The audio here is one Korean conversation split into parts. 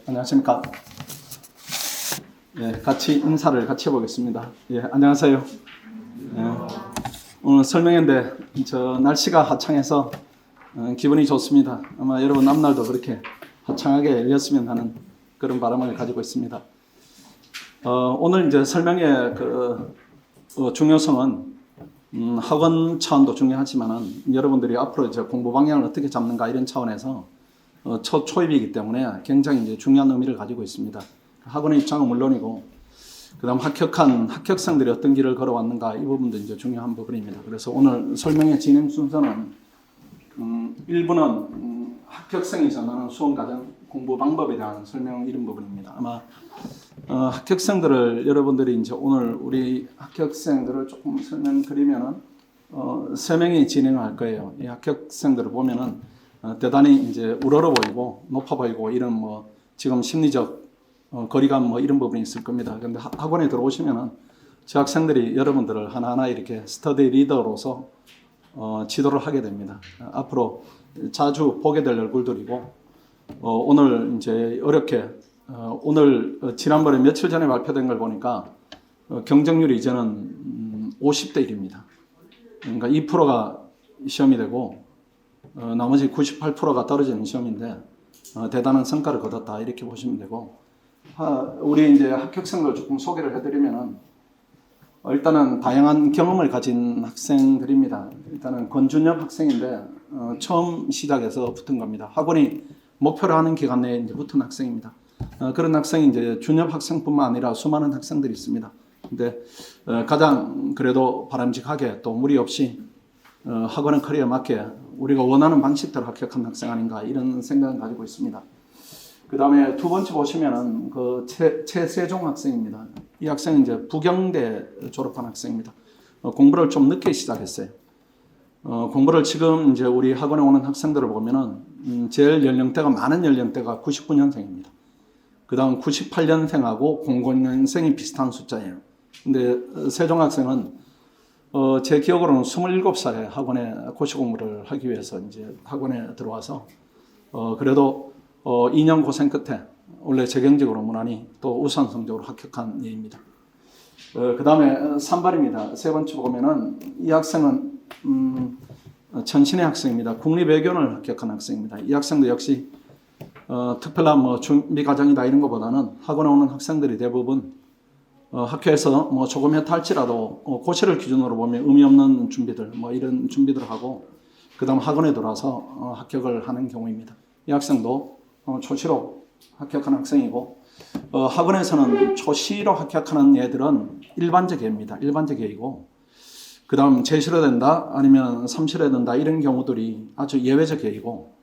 안녕하십니까. 같이 인사를 같이 해보겠습니다. 안녕하세요. 오늘 설명회인데 날씨가 화창해서 기분이 좋습니다. 아마 여러분 앞날도 그렇게 화창하게 열렸으면 하는 그런 바람을 가지고 있습니다. 오늘 이제 설명회 중요성은 학원 차원도 중요하지만은 여러분들이 앞으로 이제 공부 방향을 어떻게 잡는가 이런 차원에서 첫 초입이기 때문에 굉장히 이제 중요한 의미를 가지고 있습니다. 학원의 입장은 물론이고, 그다음 합격한 합격생들이 어떤 길을 걸어왔는가 이 부분도 이제 중요한 부분입니다. 그래서 오늘 설명의 진행 순서는 1부는 합격생이 전하는 수험 과정 공부 방법에 대한 설명 이런 부분입니다. 아마 합격생들을 여러분들이 이제 오늘 우리 합격생들을 조금 설명드리면은 3명이 진행할 거예요. 이 합격생들을 보면은 대단히 이제 우러러 보이고 높아 보이고 이런 지금 심리적 거리감 이런 부분이 있을 겁니다. 그런데 학원에 들어오시면은 저 학생들이 여러분들을 하나하나 이렇게 스터디 리더로서 지도를 하게 됩니다. 앞으로 자주 보게 될 얼굴들이고, 오늘 이제 어렵게 오늘 지난번에 며칠 전에 발표된 걸 보니까 경쟁률이 이제는 50대 1입니다. 그러니까 2%가 시험이 되고 나머지 98%가 떨어지는 시험인데 대단한 성과를 거뒀다 이렇게 보시면 되고, 우리 이제 합격생들 조금 소개를 해드리면은 일단은 다양한 경험을 가진 학생들입니다. 일단은 권준엽 학생인데 처음 시작해서 붙은 겁니다. 학원이 목표로 하는 기간 내에 이제 붙은 학생입니다. 그런 학생이 이제 준엽 학생뿐만 아니라 수많은 학생들이 있습니다. 근데 가장 그래도 바람직하게 또 무리 없이 학원의 커리어에 맞게 우리가 원하는 방식대로 합격한 학생 아닌가 이런 생각을 가지고 있습니다. 그 다음에 두 번째 보시면은 최세종 학생입니다. 이 학생은 이제 부경대 졸업한 학생입니다. 공부를 좀 늦게 시작했어요. 공부를 지금 이제 우리 학원에 오는 학생들을 보면은 제일 연령대가 많은 연령대가 99년생입니다. 그 다음 98년생하고 00년생이 비슷한 숫자예요. 근데 세종 학생은 제 기억으로는 27살에 학원에 고시 공부를 하기 위해서 이제 학원에 들어와서 그래도 2년 고생 끝에 원래 재경직으로 무난히 또 우수한 성적으로 합격한 예입니다. 그 다음에 산발입니다. 세 번째 보면은 이 학생은 천신의 학생입니다. 국립외교원을 합격한 학생입니다. 이 학생도 역시 특별한 준비 과정이다 이런 것보다는 학원에 오는 학생들이 대부분 학교에서 조금 했다 할지라도 고시를 기준으로 보면 의미 없는 준비들 이런 준비들을 하고 그다음 학원에 들어와서 합격을 하는 경우입니다. 이 학생도 초시로 합격한 학생이고, 학원에서는 초시로 합격하는 애들은 일반적 예입니다. 일반적 예이고, 그다음 제시로 된다 아니면 삼시로 된다 이런 경우들이 아주 예외적 예이고,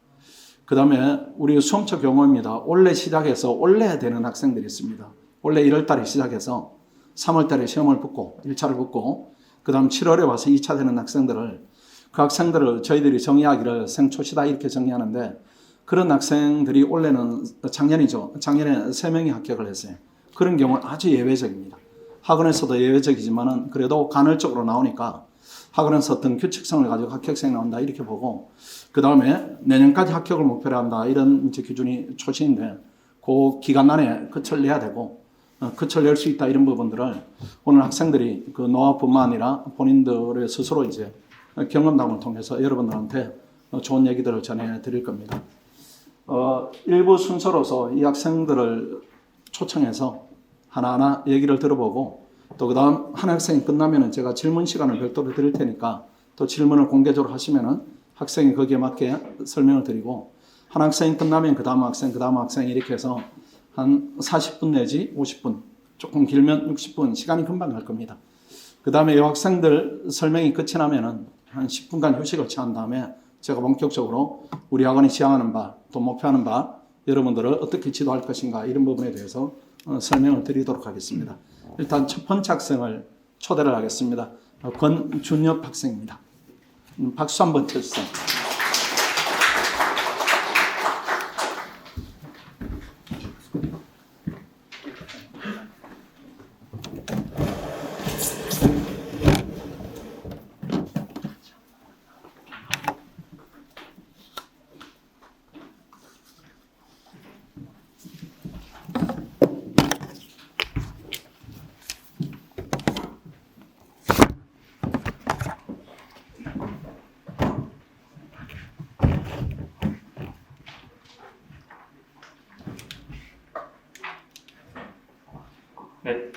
그다음에 우리 수험처 경우입니다. 올해 시작해서 올해 되는 학생들이 있습니다. 올해 1월 달에 시작해서 3월 달에 시험을 붙고 1차를 붙고 그 다음 7월에 와서 2차 되는 학생들을, 그 학생들을 저희들이 정의하기를 생초시다 이렇게 정의하는데, 그런 학생들이 올해는 작년이죠. 작년에 3명이 합격을 했어요. 그런 경우는 아주 예외적입니다. 학원에서도 예외적이지만은 그래도 간헐적으로 나오니까 학원에서 어떤 규칙성을 가지고 합격생이 나온다 이렇게 보고, 그 다음에 내년까지 합격을 목표로 한다 이런 이제 기준이 초시인데 그 기간 안에 끝을 내야 되고, 끝을 낼 수 있다 이런 부분들을 오늘 학생들이 그 노하우뿐만 아니라 본인들의 스스로 이제 경험담을 통해서 여러분들한테 좋은 얘기들을 전해 드릴 겁니다. 일부 순서로서 이 학생들을 초청해서 하나하나 얘기를 들어보고, 또 그 다음 한 학생이 끝나면은 제가 질문 시간을 별도로 드릴 테니까 또 질문을 공개적으로 하시면은 학생이 거기에 맞게 설명을 드리고, 한 학생이 끝나면 그 다음 학생 이렇게 해서 한 40분 내지 50분, 조금 길면 60분, 시간이 금방 갈 겁니다. 그 다음에 이 학생들 설명이 끝이 나면은 한 10분간 휴식을 취한 다음에 제가 본격적으로 우리 학원이 지향하는 바, 또 목표하는 바, 여러분들을 어떻게 지도할 것인가 이런 부분에 대해서 설명을 드리도록 하겠습니다. 일단 첫 번째 학생을 초대를 하겠습니다. 권준엽 학생입니다. 박수 한번 쳐주세요.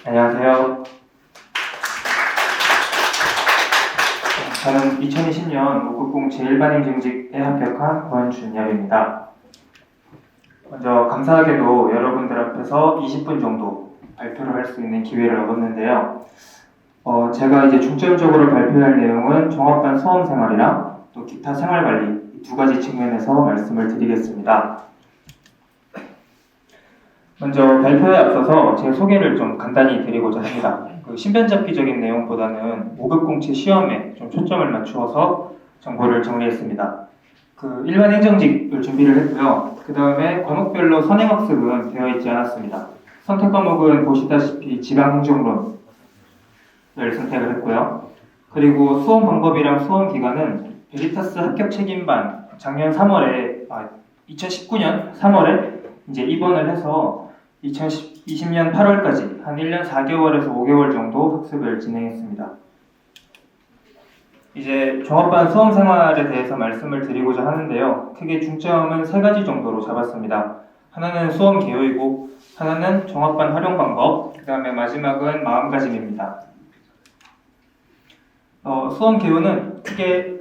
안녕하세요. 저는 2020년 590 제1반행정직에 합격한 권준엽입니다. 먼저 감사하게도 여러분들 앞에서 20분 정도 발표를 할 수 있는 기회를 얻었는데요. 제가 이제 중점적으로 발표할 내용은 종합반 수험생활이랑 또 기타 생활관리 이 두 가지 측면에서 말씀을 드리겠습니다. 먼저 발표에 앞서서 제 소개를 좀 간단히 드리고자 합니다. 신변잡기적인 내용보다는 5급 공채 시험에 좀 초점을 맞추어서 정보를 정리했습니다. 일반 행정직을 준비를 했고요. 그 다음에 과목별로 선행학습은 되어 있지 않았습니다. 선택 과목은 보시다시피 지방행정론을 선택을 했고요. 그리고 수험 방법이랑 수험 기간은 베리타스 합격 책임반 작년 3월에 2019년 3월에 이제 입원을 해서 2020년 8월까지 한 1년 4개월에서 5개월 정도 학습을 진행했습니다. 이제 종합반 수험 생활에 대해서 말씀을 드리고자 하는데요. 크게 중점은 3가지 정도로 잡았습니다. 하나는 수험 개요이고, 하나는 종합반 활용 방법, 그 다음에 마지막은 마음가짐입니다. 수험 개요는 크게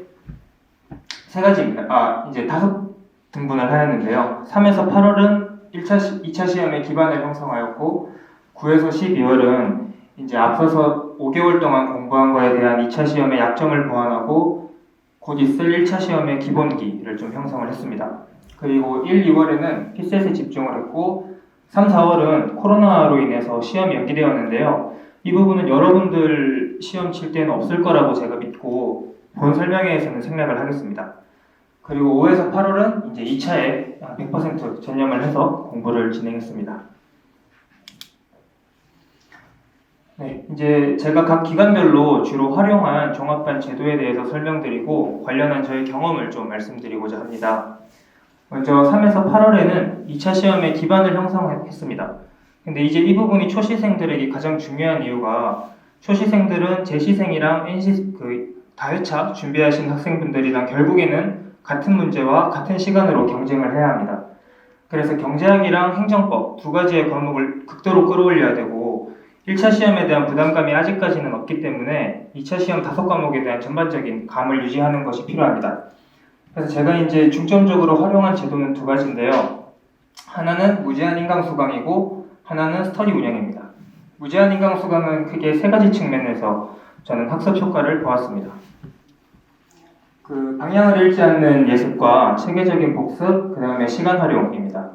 3가지입니다. 이제 5등분을 하였는데요. 3에서 8월은 2차 시험에 기반을 형성하였고 9에서 12월은 이제 앞서서 5개월 동안 공부한 거에 대한 2차 시험의 약점을 보완하고 곧 있을 1차 시험의 기본기를 좀 형성을 했습니다. 그리고 1, 2월에는 피셋에 집중을 했고 3, 4월은 코로나로 인해서 시험이 연기되었는데요. 이 부분은 여러분들 시험 칠 때는 없을 거라고 제가 믿고 본 설명회에서는 생략을 하겠습니다. 그리고 5에서 8월은 이제 2차에 100% 전념을 해서 공부를 진행했습니다. 네, 이제 제가 각 기간별로 주로 활용한 종합반 제도에 대해서 설명드리고 관련한 저의 경험을 좀 말씀드리고자 합니다. 먼저 3에서 8월에는 2차 시험에 기반을 형성했습니다. 근데 이제 이 부분이 초시생들에게 가장 중요한 이유가 초시생들은 재시생이랑 다회차 준비하신 학생분들이랑 결국에는 같은 문제와 같은 시간으로 경쟁을 해야 합니다. 그래서 경제학이랑 행정법 두 가지의 과목을 극도로 끌어올려야 되고 1차 시험에 대한 부담감이 아직까지는 없기 때문에 2차 시험 5과목에 대한 전반적인 감을 유지하는 것이 필요합니다. 그래서 제가 이제 중점적으로 활용한 제도는 2가지인데요. 하나는 무제한 인강 수강이고 하나는 스터디 운영입니다. 무제한 인강 수강은 크게 3가지 측면에서 저는 학습 효과를 보았습니다. 방향을 잃지 않는 예습과 체계적인 복습, 그 다음에 시간 활용입니다.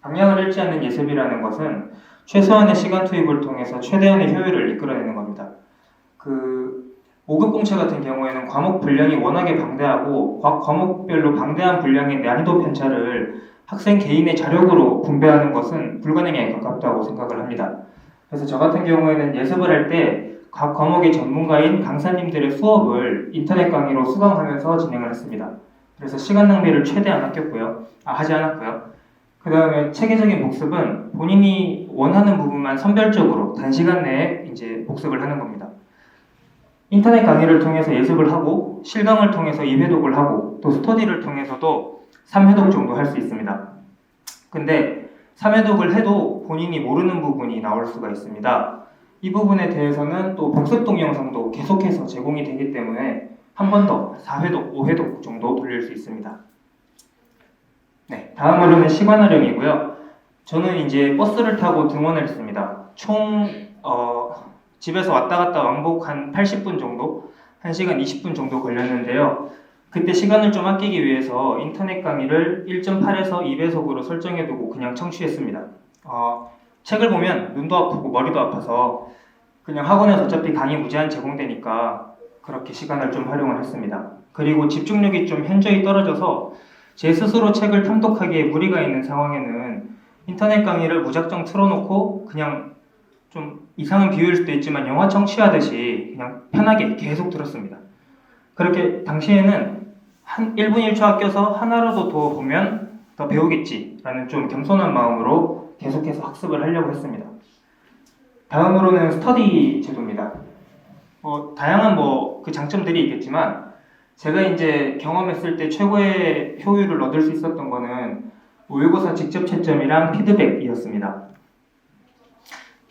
방향을 잃지 않는 예습이라는 것은 최소한의 시간 투입을 통해서 최대한의 효율을 이끌어내는 겁니다. 5급 공채 같은 경우에는 과목 분량이 워낙에 방대하고 과목별로 방대한 분량의 난이도 편차를 학생 개인의 자력으로 분배하는 것은 불가능에 가깝다고 생각을 합니다. 그래서 저 같은 경우에는 예습을 할 때 각 과목의 전문가인 강사님들의 수업을 인터넷 강의로 수강하면서 진행을 했습니다. 그래서 시간 낭비를 최대한 하지 않았고요. 그 다음에 체계적인 복습은 본인이 원하는 부분만 선별적으로 단시간 내에 이제 복습을 하는 겁니다. 인터넷 강의를 통해서 예습을 하고 실강을 통해서 2회독을 하고 또 스터디를 통해서도 3회독 정도 할 수 있습니다. 근데 3회독을 해도 본인이 모르는 부분이 나올 수가 있습니다. 이 부분에 대해서는 또 복습 동영상도 계속해서 제공이 되기 때문에 한 번 더 4회독, 5회독 정도 돌릴 수 있습니다. 네, 다음으로는 시간 활용이고요. 저는 이제 버스를 타고 등원을 했습니다. 총 집에서 왔다 갔다 왕복 한 80분 정도, 1시간 20분 정도 걸렸는데요. 그때 시간을 좀 아끼기 위해서 인터넷 강의를 1.8에서 2배속으로 설정해두고 그냥 청취했습니다. 책을 보면 눈도 아프고 머리도 아파서 그냥 학원에서 어차피 강의 무제한 제공되니까 그렇게 시간을 좀 활용을 했습니다. 그리고 집중력이 좀 현저히 떨어져서 제 스스로 책을 탐독하기에 무리가 있는 상황에는 인터넷 강의를 무작정 틀어놓고 그냥 좀 이상한 비유일 수도 있지만 영화 청취하듯이 그냥 편하게 계속 들었습니다. 그렇게 당시에는 한 1분 1초 아껴서 하나라도 더 보면 더 배우겠지라는 좀 겸손한 마음으로 계속해서 학습을 하려고 했습니다. 다음으로는 스터디 제도입니다. 다양한 그 장점들이 있겠지만 제가 이제 경험했을 때 최고의 효율을 얻을 수 있었던 거는 모의고사 직접 채점이랑 피드백이었습니다.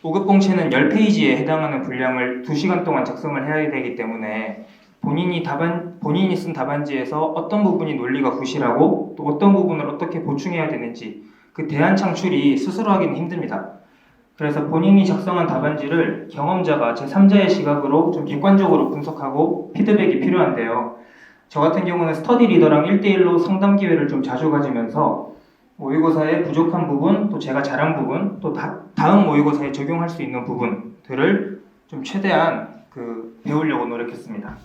5급 공채는 10페이지에 해당하는 분량을 2시간 동안 작성을 해야 되기 때문에 본인이 쓴 답안지에서 어떤 부분이 논리가 부실하고 또 어떤 부분을 어떻게 보충해야 되는지 그 대안 창출이 스스로 하기는 힘듭니다. 그래서 본인이 작성한 답안지를 경험자가 제3자의 시각으로 좀 객관적으로 분석하고 피드백이 필요한데요. 저 같은 경우는 스터디 리더랑 1대1로 상담 기회를 좀 자주 가지면서 모의고사의 부족한 부분, 또 제가 잘한 부분, 또 다음 모의고사에 적용할 수 있는 부분들을 좀 최대한 배우려고 노력했습니다.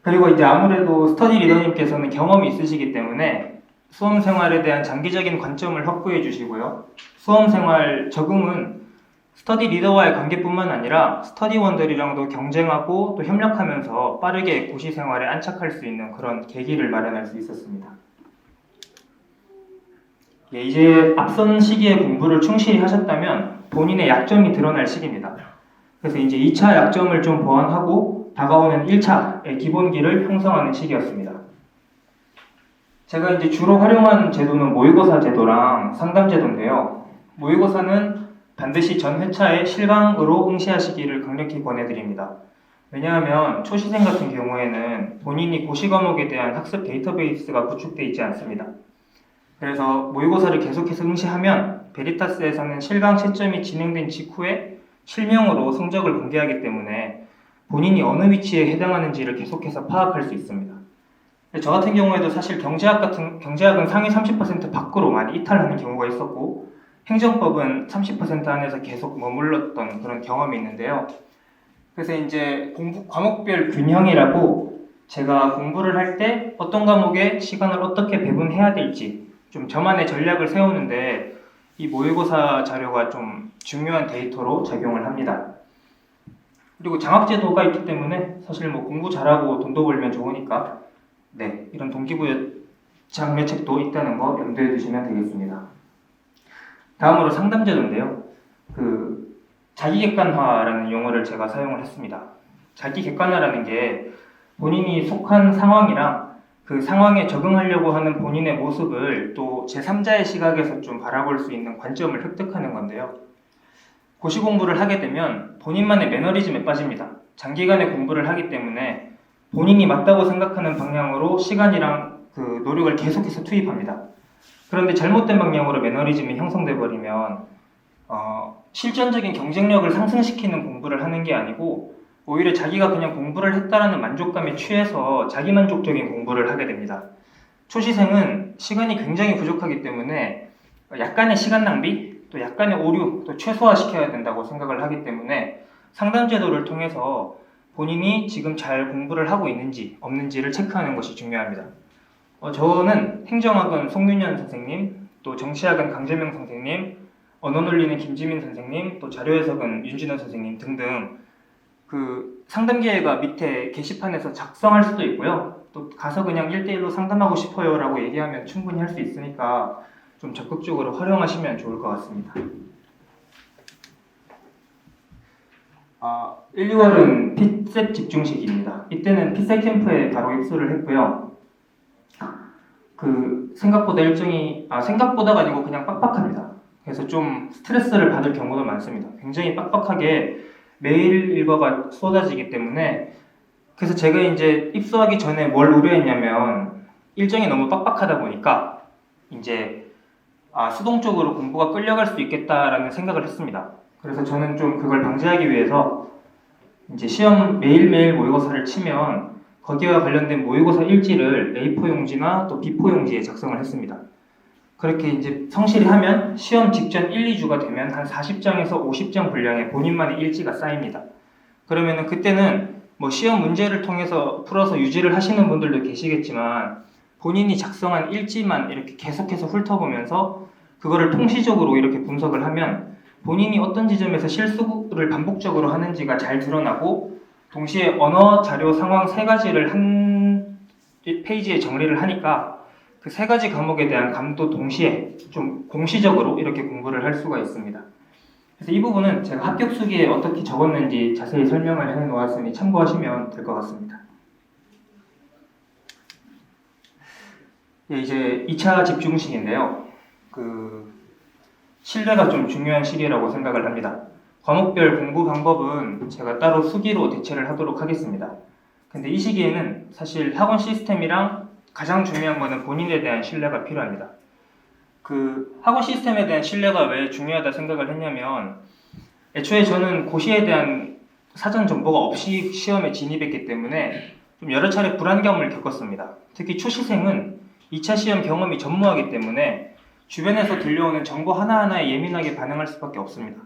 그리고 이제 아무래도 스터디 리더님께서는 경험이 있으시기 때문에 수험 생활에 대한 장기적인 관점을 확보해 주시고요. 수험 생활 적응은 스터디 리더와의 관계뿐만 아니라 스터디원들이랑도 경쟁하고 또 협력하면서 빠르게 고시 생활에 안착할 수 있는 그런 계기를 마련할 수 있었습니다. 예, 이제 앞선 시기에 공부를 충실히 하셨다면 본인의 약점이 드러날 시기입니다. 그래서 이제 2차 약점을 좀 보완하고 다가오는 1차의 기본기를 형성하는 시기였습니다. 제가 이제 주로 활용한 제도는 모의고사 제도랑 상담 제도인데요. 모의고사는 반드시 전 회차에 실강으로 응시하시기를 강력히 권해드립니다. 왜냐하면 초시생 같은 경우에는 본인이 고시 과목에 대한 학습 데이터베이스가 구축되어 있지 않습니다. 그래서 모의고사를 계속해서 응시하면 베리타스에서는 실강 채점이 진행된 직후에 실명으로 성적을 공개하기 때문에 본인이 어느 위치에 해당하는지를 계속해서 파악할 수 있습니다. 저 같은 경우에도 사실 경제학은 상위 30% 밖으로 많이 이탈하는 경우가 있었고 행정법은 30% 안에서 계속 머물렀던 그런 경험이 있는데요. 그래서 이제 과목별 균형이라고 제가 공부를 할 때 어떤 과목에 시간을 어떻게 배분해야 될지 좀 저만의 전략을 세우는데 이 모의고사 자료가 좀 중요한 데이터로 작용을 합니다. 그리고 장학제도가 있기 때문에 사실 뭐 공부 잘하고 돈도 벌면 좋으니까 네, 이런 동기부여 장려책도 있다는 거 염두에 두시면 되겠습니다. 다음으로 상담제도인데요. 자기객관화라는 용어를 제가 사용을 했습니다. 자기객관화라는 게 본인이 속한 상황이랑 그 상황에 적응하려고 하는 본인의 모습을 또 제3자의 시각에서 좀 바라볼 수 있는 관점을 획득하는 건데요. 고시 공부를 하게 되면 본인만의 매너리즘에 빠집니다. 장기간의 공부를 하기 때문에 본인이 맞다고 생각하는 방향으로 시간이랑 노력을 계속해서 투입합니다. 그런데 잘못된 방향으로 매너리즘이 형성돼 버리면 실전적인 경쟁력을 상승시키는 공부를 하는 게 아니고 오히려 자기가 그냥 공부를 했다라는 만족감에 취해서 자기만족적인 공부를 하게 됩니다. 초시생은 시간이 굉장히 부족하기 때문에 약간의 시간 낭비, 또 약간의 오류, 또 최소화시켜야 된다고 생각을 하기 때문에 상담제도를 통해서 본인이 지금 잘 공부를 하고 있는지 없는지를 체크하는 것이 중요합니다. 저는 행정학은 송윤현 선생님, 또 정치학은 강재명 선생님, 언어논리는 김지민 선생님, 또 자료해석은 윤진원 선생님 등등 상담기회가 밑에 게시판에서 작성할 수도 있고요. 또 가서 그냥 1대1로 상담하고 싶어요 라고 얘기하면 충분히 할 수 있으니까 좀 적극적으로 활용하시면 좋을 것 같습니다. 1, 2월은 핏셋 집중식입니다. 이때는 핏셋 캠프에 바로 입소를 했고요. 생각보다 생각보다가 아니고 그냥 빡빡합니다. 그래서 좀 스트레스를 받을 경우도 많습니다. 굉장히 빡빡하게 매일 일과가 쏟아지기 때문에 그래서 제가 이제 입소하기 전에 뭘 우려했냐면 일정이 너무 빡빡하다 보니까 이제 수동적으로 공부가 끌려갈 수 있겠다라는 생각을 했습니다. 그래서 저는 좀 그걸 방지하기 위해서 이제 시험 매일매일 모의고사를 치면 거기와 관련된 모의고사 일지를 A4 용지나 또 B4 용지에 작성을 했습니다. 그렇게 이제 성실히 하면 시험 직전 1, 2주가 되면 한 40장에서 50장 분량의 본인만의 일지가 쌓입니다. 그러면은 그때는 뭐 시험 문제를 통해서 풀어서 유지를 하시는 분들도 계시겠지만 본인이 작성한 일지만 이렇게 계속해서 훑어보면서 그거를 통시적으로 이렇게 분석을 하면 본인이 어떤 지점에서 실수를 반복적으로 하는지가 잘 드러나고 동시에 언어, 자료, 상황 세 가지를 한 페이지에 정리를 하니까 그 세 가지 과목에 대한 감도 동시에 좀 공시적으로 이렇게 공부를 할 수가 있습니다. 그래서 이 부분은 제가 합격 수기에 어떻게 적었는지 자세히 설명을 해 놓았으니 참고하시면 될 것 같습니다. 예, 이제 2차 집중식인데요. 신뢰가 좀 중요한 시기라고 생각을 합니다. 과목별 공부 방법은 제가 따로 수기로 대체를 하도록 하겠습니다. 근데 이 시기에는 사실 학원 시스템이랑 가장 중요한 거는 본인에 대한 신뢰가 필요합니다. 그 학원 시스템에 대한 신뢰가 왜 중요하다 생각을 했냐면 애초에 저는 고시에 대한 사전 정보가 없이 시험에 진입했기 때문에 좀 여러 차례 불안감을 겪었습니다. 특히 초시생은 2차 시험 경험이 전무하기 때문에 주변에서 들려오는 정보 하나하나에 예민하게 반응할 수밖에 없습니다.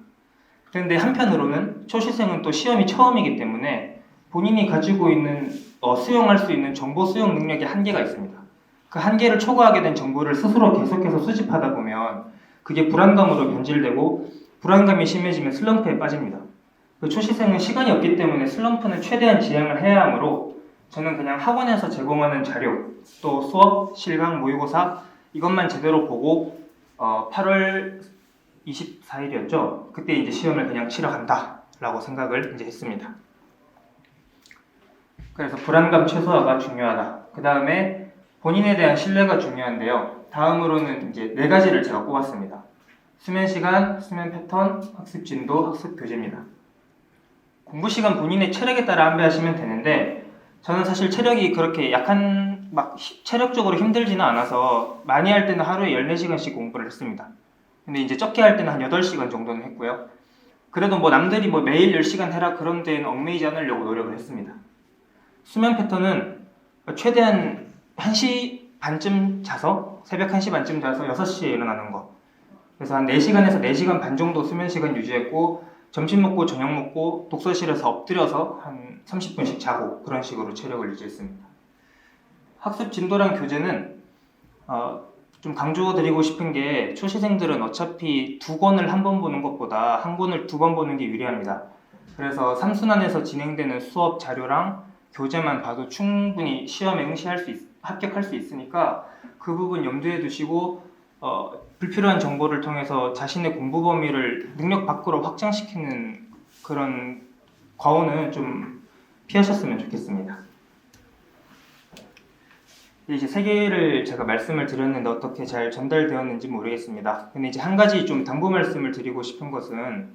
그런데 한편으로는 초시생은 또 시험이 처음이기 때문에 본인이 가지고 있는 수용할 수 있는 정보 수용 능력에 한계가 있습니다. 그 한계를 초과하게 된 정보를 스스로 계속해서 수집하다 보면 그게 불안감으로 변질되고 불안감이 심해지면 슬럼프에 빠집니다. 그 초시생은 시간이 없기 때문에 슬럼프는 최대한 지양을 해야 하므로 저는 그냥 학원에서 제공하는 자료, 또 수업, 실강, 모의고사 이것만 제대로 보고 8월 24일이었죠. 그때 이제 시험을 그냥 치러 간다라고 생각을 이제 했습니다. 그래서 불안감 최소화가 중요하다. 그 다음에 본인에 대한 신뢰가 중요한데요. 다음으로는 이제 4가지를 제가 꼽았습니다. 수면 시간, 수면 패턴, 학습 진도, 학습 교재입니다. 공부 시간 본인의 체력에 따라 안배하시면 되는데 저는 사실 체력이 그렇게 약한 체력적으로 힘들지는 않아서 많이 할 때는 하루에 14시간씩 공부를 했습니다. 근데 이제 적게 할 때는 한 8시간 정도는 했고요. 그래도 남들이 매일 10시간 해라 그런 데는 얽매이지 않으려고 노력을 했습니다. 수면 패턴은 최대한 1시 반쯤 자서 새벽 1시 반쯤 자서 6시에 일어나는 거. 그래서 한 4시간에서 4시간 반 정도 수면 시간 유지했고 점심 먹고 저녁 먹고 독서실에서 엎드려서 한 30분씩 자고 그런 식으로 체력을 유지했습니다. 학습 진도랑 교재는 좀 강조드리고 싶은 게 초시생들은 어차피 2권을 한 번 보는 것보다 한 권을 2번 보는 게 유리합니다. 그래서 3순환에서 진행되는 수업 자료랑 교재만 봐도 충분히 시험에 합격할 수 있으니까 그 부분 염두에 두시고 불필요한 정보를 통해서 자신의 공부 범위를 능력 밖으로 확장시키는 그런 과오는 좀 피하셨으면 좋겠습니다. 이제 3개를 제가 말씀을 드렸는데 어떻게 잘 전달되었는지 모르겠습니다. 근데 이제 한 가지 좀 당부 말씀을 드리고 싶은 것은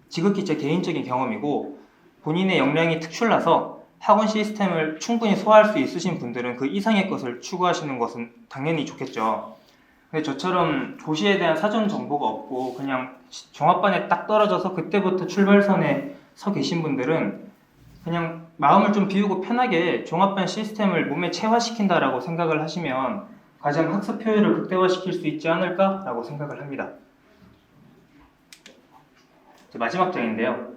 지극히 제 개인적인 경험이고 본인의 역량이 특출나서 학원 시스템을 충분히 소화할 수 있으신 분들은 그 이상의 것을 추구하시는 것은 당연히 좋겠죠. 근데 저처럼 고시에 대한 사전 정보가 없고 그냥 종합반에 딱 떨어져서 그때부터 출발선에 서 계신 분들은 그냥 마음을 좀 비우고 편하게 종합반 시스템을 몸에 체화시킨다라고 생각을 하시면 가장 학습 효율을 극대화시킬 수 있지 않을까라고 생각을 합니다. 마지막 장인데요.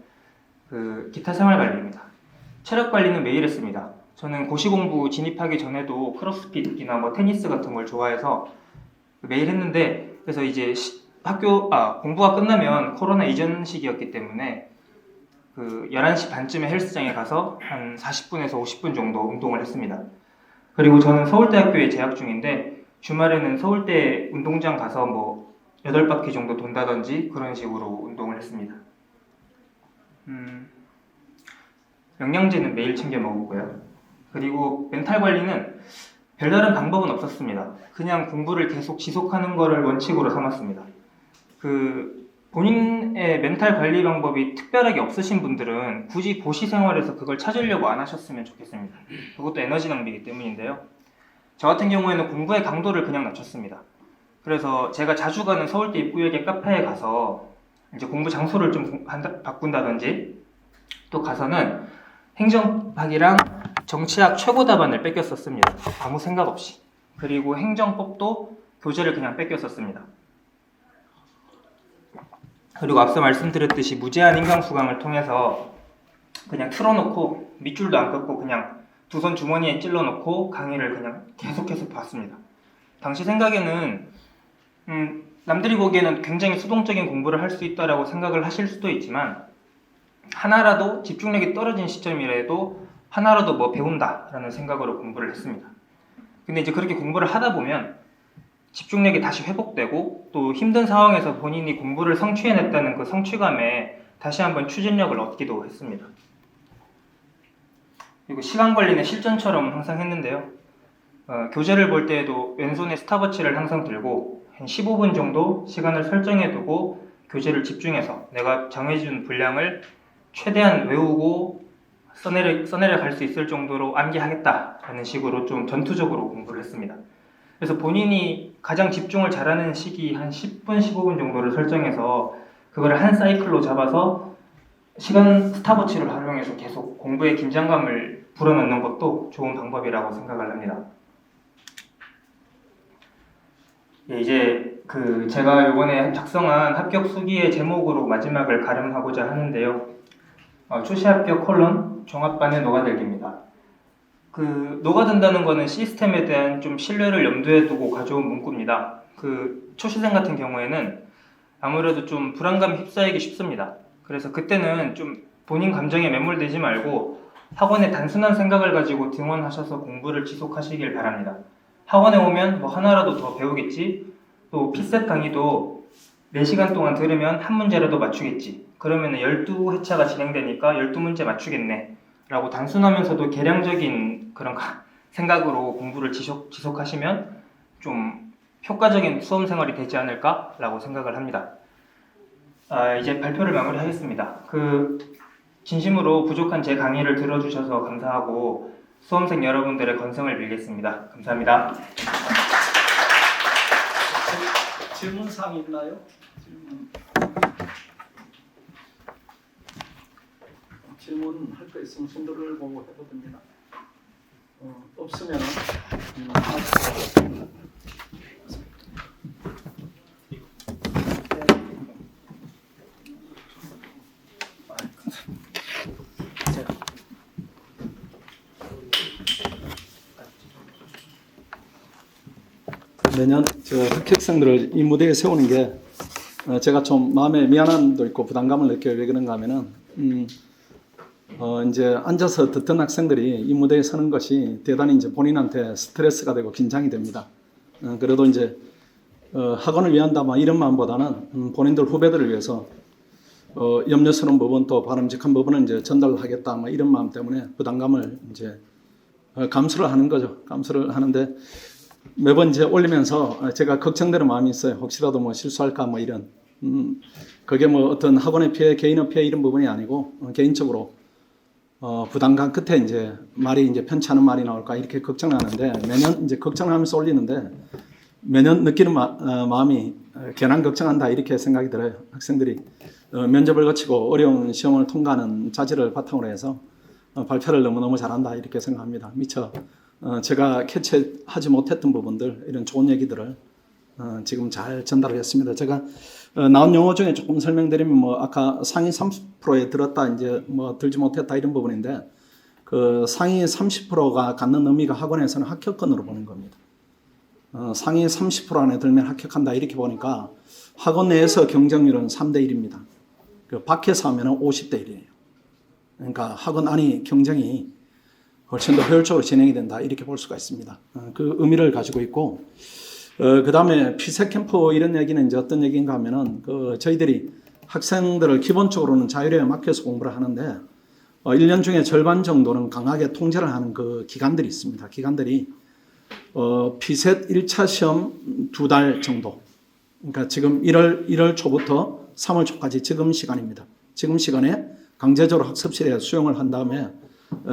기타 생활관리입니다. 체력 관리는 매일 했습니다. 저는 고시 공부 진입하기 전에도 크로스핏이나 테니스 같은 걸 좋아해서 매일 했는데 그래서 이제 공부가 끝나면 코로나 이전 시기였기 때문에 11시 반쯤에 헬스장에 가서 한 40분에서 50분 정도 운동을 했습니다. 그리고 저는 서울대학교에 재학 중인데 주말에는 서울대 운동장 가서 8바퀴 정도 돈다든지 그런 식으로 운동을 했습니다. 영양제는 매일 챙겨 먹었고요. 그리고 멘탈 관리는 별다른 방법은 없었습니다. 그냥 공부를 계속 지속하는 것을 원칙으로 삼았습니다. 본인의 멘탈 관리 방법이 특별하게 없으신 분들은 굳이 고시 생활에서 그걸 찾으려고 안 하셨으면 좋겠습니다. 그것도 에너지 낭비이기 때문인데요. 저 같은 경우에는 공부의 강도를 그냥 낮췄습니다. 그래서 제가 자주 가는 서울대 입구역의 카페에 가서 이제 공부 장소를 좀 바꾼다든지 또 가서는 행정학이랑 정치학 최고 답안을 뺏겼었습니다. 아무 생각 없이. 그리고 행정법도 교재를 그냥 뺏겼었습니다. 그리고 앞서 말씀드렸듯이 무제한 인강수강을 통해서 그냥 틀어놓고 밑줄도 안 긋고 그냥 2손 주머니에 찔러놓고 강의를 그냥 계속해서 봤습니다. 당시 생각에는 남들이 보기에는 굉장히 수동적인 공부를 할 수 있다라고 생각을 하실 수도 있지만 하나라도 집중력이 떨어진 시점이라도 하나라도 배운다라는 생각으로 공부를 했습니다. 근데 이제 그렇게 공부를 하다 보면 집중력이 다시 회복되고 또 힘든 상황에서 본인이 공부를 성취해냈다는 그 성취감에 다시 한번 추진력을 얻기도 했습니다. 그리고 시간 관리는 실전처럼 항상 했는데요. 교재를 볼 때에도 왼손에 스탑워치를 항상 들고 한 15분 정도 시간을 설정해 두고 교재를 집중해서 내가 정해준 분량을 최대한 외우고 써내려 갈 수 있을 정도로 암기하겠다라는 식으로 좀 전투적으로 공부를 했습니다. 그래서 본인이 가장 집중을 잘하는 시기 한 10분, 15분 정도를 설정해서 그거를 한 사이클로 잡아서 시간 스탑워치를 활용해서 계속 공부에 긴장감을 불어넣는 것도 좋은 방법이라고 생각을 합니다. 예, 이제 제가 이번에 작성한 합격 수기의 제목으로 마지막을 가름하고자 하는데요. 초시 합격 콜론 종합반의 녹아들기입니다. 녹아든다는 거는 시스템에 대한 좀 신뢰를 염두에 두고 가져온 문구입니다. 초시생 같은 경우에는 아무래도 좀 불안감에 휩싸이기 쉽습니다. 그래서 그때는 좀 본인 감정에 매몰되지 말고 학원에 단순한 생각을 가지고 등원하셔서 공부를 지속하시길 바랍니다. 학원에 오면 뭐 하나라도 더 배우겠지, 또 피셋 강의도 4시간 동안 들으면 한 문제라도 맞추겠지, 그러면 12회차가 진행되니까 12문제 맞추겠네 라고 단순하면서도 계량적인 그런 생각으로 공부를 지속하시면 좀 효과적인 수험 생활이 되지 않을까 라고 생각을 합니다. 이제 발표를 마무리하겠습니다. 진심으로 부족한 제 강의를 들어주셔서 감사하고 수험생 여러분들의 건성을 빌겠습니다. 감사합니다. 질문사항 있나요? 질문할 거 있으면 손들을 보고 해도 됩니다. 없으면 매년 저 합격생들을 이 무대에 세우는 게 제가 좀 마음에 미안함도 있고 부담감을 느껴요. 왜 그런가 하면은 이제 앉아서 듣던 학생들이 이 무대에 서는 것이 대단히 이제 본인한테 스트레스가 되고 긴장이 됩니다. 그래도 이제 학원을 위한다 막 이런 마음보다는 본인들 후배들을 위해서 염려스러운 부분 또 바람직한 부분을 이제 전달하겠다 뭐 이런 마음 때문에 부담감을 이제 감수를 하는 거죠. 감수를 하는데 매번 이제 올리면서 제가 걱정되는 마음이 있어요. 혹시라도 뭐 실수할까 뭐 이런 그게 뭐 어떤 학원의 피해, 개인의 피해 이런 부분이 아니고 개인적으로 부담감 끝에 이제 말이 이제 편치 않은 말이 나올까 이렇게 걱정하는데 매년 이제 걱정하면서 올리는데 매년 느끼는 마음이 괜한 걱정한다 이렇게 생각이 들어요. 학생들이 면접을 거치고 어려운 시험을 통과하는 자질을 바탕으로 해서 발표를 너무너무 잘한다 이렇게 생각합니다. 미처 제가 캐치하지 못했던 부분들 이런 좋은 얘기들을 지금 잘 전달을 했습니다. 제가 나온 용어 중에 조금 설명드리면 뭐 아까 상위 30%에 들었다 이제 뭐 들지 못했다 이런 부분인데 상위 30%가 갖는 의미가 학원에서는 합격권으로 보는 겁니다. 상위 30% 안에 들면 합격한다 이렇게 보니까 학원 내에서 경쟁률은 3대 1입니다. 밖에서 하면 50대 1이에요. 그러니까 학원 안이 경쟁이 훨씬 더 효율적으로 진행이 된다 이렇게 볼 수가 있습니다. 그 의미를 가지고 있고 그 다음에 피셋 캠프 이런 얘기는 이제 어떤 얘기인가 하면은 저희들이 학생들을 기본적으로는 자율에 맡겨서 공부를 하는데 1년 중에 절반 정도는 강하게 통제를 하는 그 기간들이 있습니다. 기간들이 피셋 1차 시험 2달 정도, 그러니까 지금 1월 초부터 3월 초까지 지금 시간입니다. 지금 시간에 강제적으로 학습실에 수용을 한 다음에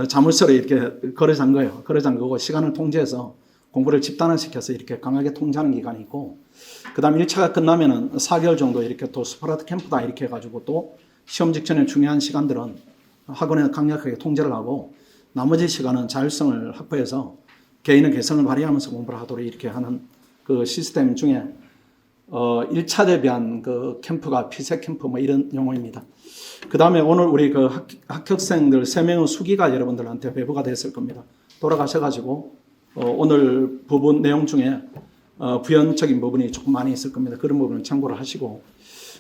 자물쇠로 이렇게 걸어 잠궈요. 걸어 잠그고 시간을 통제해서 공부를 집단화시켜서 이렇게 강하게 통제하는 기간이 있고, 그 다음 1차가 끝나면은 4개월 정도 이렇게 또 스파르타 캠프다 이렇게 해가지고 또 시험 직전에 중요한 시간들은 학원에 강력하게 통제를 하고 나머지 시간은 자율성을 확보해서 개인의 개성을 발휘하면서 공부를 하도록 이렇게 하는 그 시스템 중에 1차 대비한 그 캠프가 피셋 캠프 뭐 이런 용어입니다. 그 다음에 오늘 우리 그 합격생들 3명의 수기가 여러분들한테 배부가 됐을 겁니다. 돌아가셔가지고 오늘 부분 내용 중에 부연적인 부분이 조금 많이 있을 겁니다. 그런 부분을 참고를 하시고,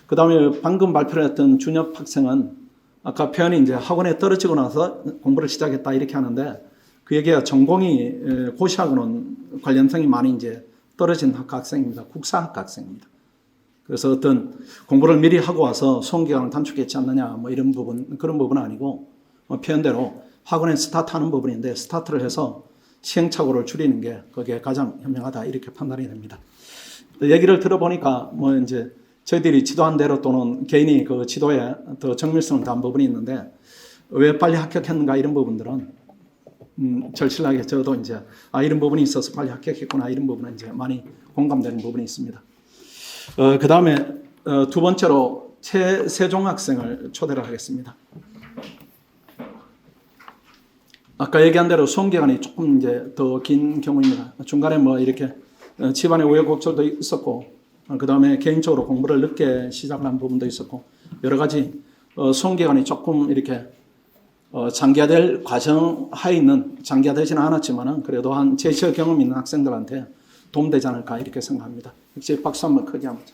그 다음에 방금 발표를 했던 준엽 학생은 아까 표현이 이제 학원에 떨어지고 나서 공부를 시작했다 이렇게 하는데 그 얘기가 전공이 고시하고는 관련성이 많이 이제 떨어진 학생입니다. 국사학 학생입니다. 그래서 어떤 공부를 미리 하고 와서 수험 기간을 단축했지 않느냐 뭐 이런 부분, 그런 부분은 아니고 표현대로 학원에 스타트하는 부분인데 스타트를 해서 시행착오를 줄이는 게 그게 가장 현명하다 이렇게 판단이 됩니다. 얘기를 들어보니까 뭐 이제 저희들이 지도한 대로 또는 개인이 그 지도에 더 정밀성을 더한 부분이 있는데 왜 빨리 합격했는가 이런 부분들은 절실하게 저도 이제 이런 부분이 있어서 빨리 합격했구나 이런 부분은 이제 많이 공감되는 부분이 있습니다. 그 다음에 두 번째로 최세종 학생을 초대를 하겠습니다. 아까 얘기한 대로 수험 기간이 조금 이제 더 긴 경우입니다. 중간에 뭐 이렇게 집안의 우여곡절도 있었고, 그 다음에 개인적으로 공부를 늦게 시작을 한 부분도 있었고, 여러 가지 수험 기간이 조금 이렇게 장기화될 과정 하에 있는, 장기화되지는 않았지만은 그래도 한 제시어 경험 있는 학생들한테 도움되지 않을까 이렇게 생각합니다. 역시 박수 한번 크게 한번.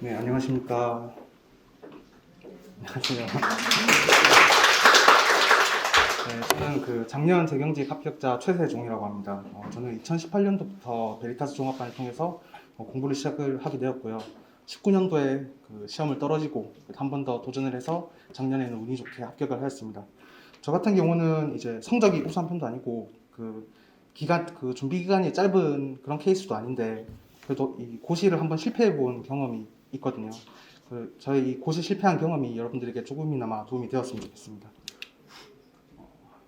네, 안녕하십니까. 안녕하세요. 네, 저는 그 작년 재경직 합격자 최세종이라고 합니다. 저는 2018년도부터 베리타스 종합반을 통해서 공부를 시작을 하게 되었고요. 19년도에 그 시험을 떨어지고 한 번 더 도전을 해서 작년에는 운이 좋게 합격을 하였습니다. 저 같은 경우는 이제 성적이 우수한 편도 아니고 그 준비 기간이 짧은 그런 케이스도 아닌데 그래도 이 고시를 한번 실패해 본 경험이 있거든요. 저희 이 고시 실패한 경험이 여러분들에게 조금이나마 도움이 되었으면 좋겠습니다.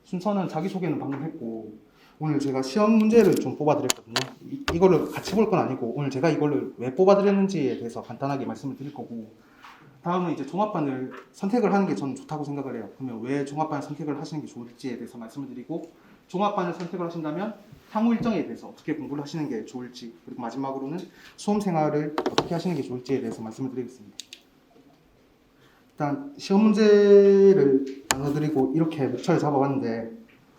순서는 자기소개는 방금 했고 오늘 제가 시험 문제를 좀 뽑아드렸거든요. 이거를 같이 볼 건 아니고 오늘 제가 이거를 왜 뽑아드렸는지에 대해서 간단하게 말씀을 드릴 거고 다음은 이제 종합반을 선택을 하는 게 저는 좋다고 생각을 해요. 그러면 왜 종합반을 선택을 하시는 게 좋을지에 대해서 말씀을 드리고 종합반을 선택을 하신다면 향후 일정에 대해서 어떻게 공부를 하시는 게 좋을지 그리고 마지막으로는 수험 생활을 어떻게 하시는 게 좋을지에 대해서 말씀을 드리겠습니다. 일단 시험 문제를 나눠드리고 이렇게 목차를 잡아봤는데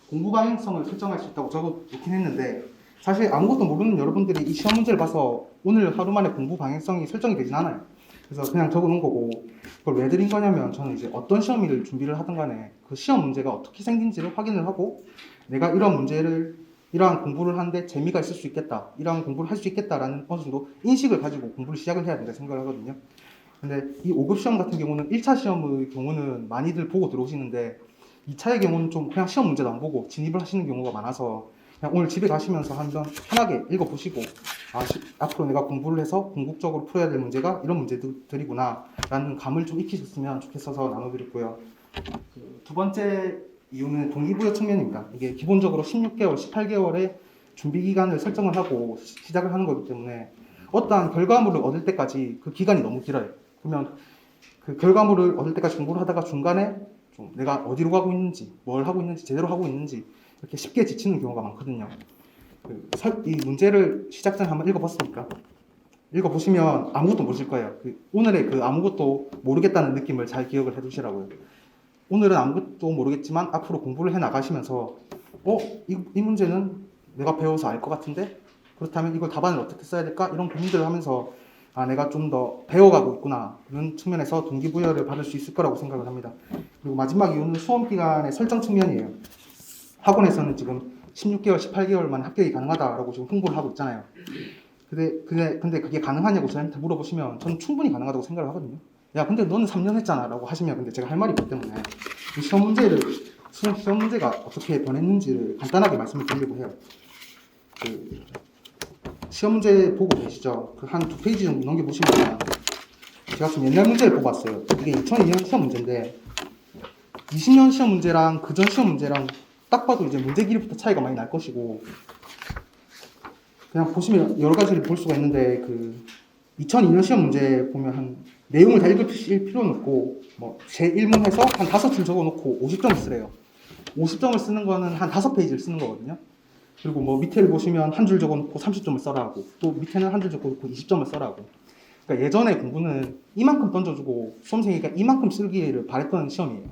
공부 방향성을 설정할 수 있다고 적어놓긴 했는데 사실 아무것도 모르는 여러분들이 이 시험 문제를 봐서 오늘 하루 만에 공부 방향성이 설정이 되진 않아요. 그래서 그냥 적어놓은 거고 그걸 왜 드린 거냐면 저는 이제 어떤 시험을 준비를 하든 간에 그 시험 문제가 어떻게 생긴지를 확인을 하고 내가 이러한 공부를 하는데 재미가 있을 수 있겠다, 이러한 공부를 할 수 있겠다라는 어느 정도 인식을 가지고 공부를 시작을 해야 된다 생각을 하거든요. 근데 이 5급 시험 같은 경우는 1차 시험의 경우는 많이들 보고 들어오시는데 2차의 경우는 좀 그냥 시험 문제도 안 보고 진입을 하시는 경우가 많아서 그냥 오늘 집에 가시면서 한번 편하게 읽어보시고 앞으로 내가 공부를 해서 궁극적으로 풀어야 될 문제가 이런 문제들이구나 라는 감을 좀 익히셨으면 좋겠어서 나눠드렸고요. 두 번째 이유는 동기부여 측면입니다. 이게 기본적으로 16개월, 18개월의 준비 기간을 설정을 하고 시작을 하는 거기 때문에 어떠한 결과물을 얻을 때까지 그 기간이 너무 길어요. 그러면 그 결과물을 얻을 때까지 공부를 하다가 중간에 좀 내가 어디로 가고 있는지, 뭘 하고 있는지, 제대로 하고 있는지 이렇게 쉽게 지치는 경우가 많거든요. 이 문제를 시작 전에 한번 읽어봤습니까? 읽어보시면 아무것도 모르실 거예요. 오늘의 그 아무것도 모르겠다는 느낌을 잘 기억을 해두시라고요. 오늘은 아무것도 모르겠지만 앞으로 공부를 해 나가시면서 이 문제는 내가 배워서 알 것 같은데 그렇다면 이걸 답안을 어떻게 써야 될까? 이런 고민들을 하면서 내가 좀 더 배워가고 있구나 그런 측면에서 동기부여를 받을 수 있을 거라고 생각을 합니다. 그리고 마지막 이유는 수험 기간의 설정 측면이에요. 학원에서는 지금 16개월, 18개월 만에 합격이 가능하다라고 지금 홍보를 하고 있잖아요. 근데 그게 가능하냐고 저한테 물어보시면 저는 충분히 가능하다고 생각을 하거든요. 야, 근데 너는 3년 했잖아 라고 하시면 근데 제가 할 말이 없기 때문에 이 시험 문제가 어떻게 변했는지를 간단하게 말씀을 드리려고 해요. 시험 문제 보고 계시죠? 한 2페이지 정도 넘겨보시면 제가 좀 옛날 문제를 뽑았어요. 이게 2002년 시험 문제인데 20년 시험 문제랑 그전 시험 문제랑 딱 봐도 이제 문제 길이부터 차이가 많이 날 것이고 그냥 보시면 여러 가지를 볼 수가 있는데 2002년 시험 문제 보면 한 내용을 다 읽을 필요는 없고 제 1문 해서 한 5줄 적어놓고 50점을 쓰래요. 50점을 쓰는 거는 한 5페이지를 쓰는 거거든요. 그리고 밑에를 보시면 한 줄 적어놓고 30점을 써라 하고 또 밑에는 한 줄 적어놓고 20점을 써라 하고 그러니까 예전에 공부는 이만큼 던져주고 수험생이니까 이만큼 쓰기를 바랬던 시험이에요.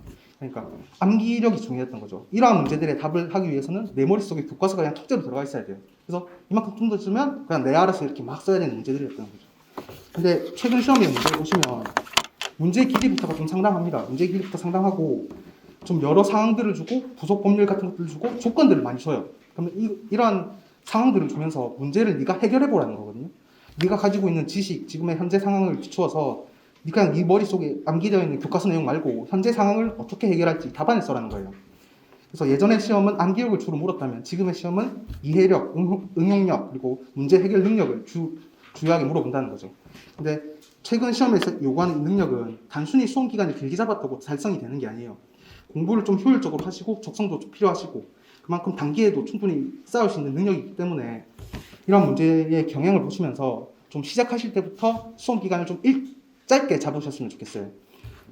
그러니까 암기력이 중요했던 거죠. 이러한 문제들의 답을 하기 위해서는 내 머릿속에 교과서가 그냥 턱대로 들어가 있어야 돼요. 그래서 이만큼 좀 더 주면 그냥 내 알아서 이렇게 막 써야 되는 문제들이었던 거죠. 근데 최근 시험의 문제를 보시면 문제 길이부터가 좀 상당합니다. 문제 길이부터 상당하고 좀 여러 상황들을 주고 부속 법률 같은 것들을 주고 조건들을 많이 줘요. 그러면 이러한 상황들을 주면서 문제를 네가 해결해 보라는 거거든요. 네가 가지고 있는 지식, 지금의 현재 상황을 비추어서 네가 네 머릿속에 암기되어 있는 교과서 내용 말고 현재 상황을 어떻게 해결할지 답안을 써라는 거예요. 그래서 예전의 시험은 암기력을 주로 물었다면 지금의 시험은 이해력, 응용력, 그리고 문제 해결 능력을 주요하게 물어본다는 거죠. 근데 최근 시험에서 요구하는 능력은 단순히 수험 기간이 길게 잡았다고 달성이 되는 게 아니에요. 공부를 좀 효율적으로 하시고 적성도 좀 필요하시고 그만큼 단기에도 충분히 쌓을 수 있는 능력이 있기 때문에 이런 문제의 경향을 보시면서 좀 시작하실 때부터 수험 기간을 좀 짧게 잡으셨으면 좋겠어요.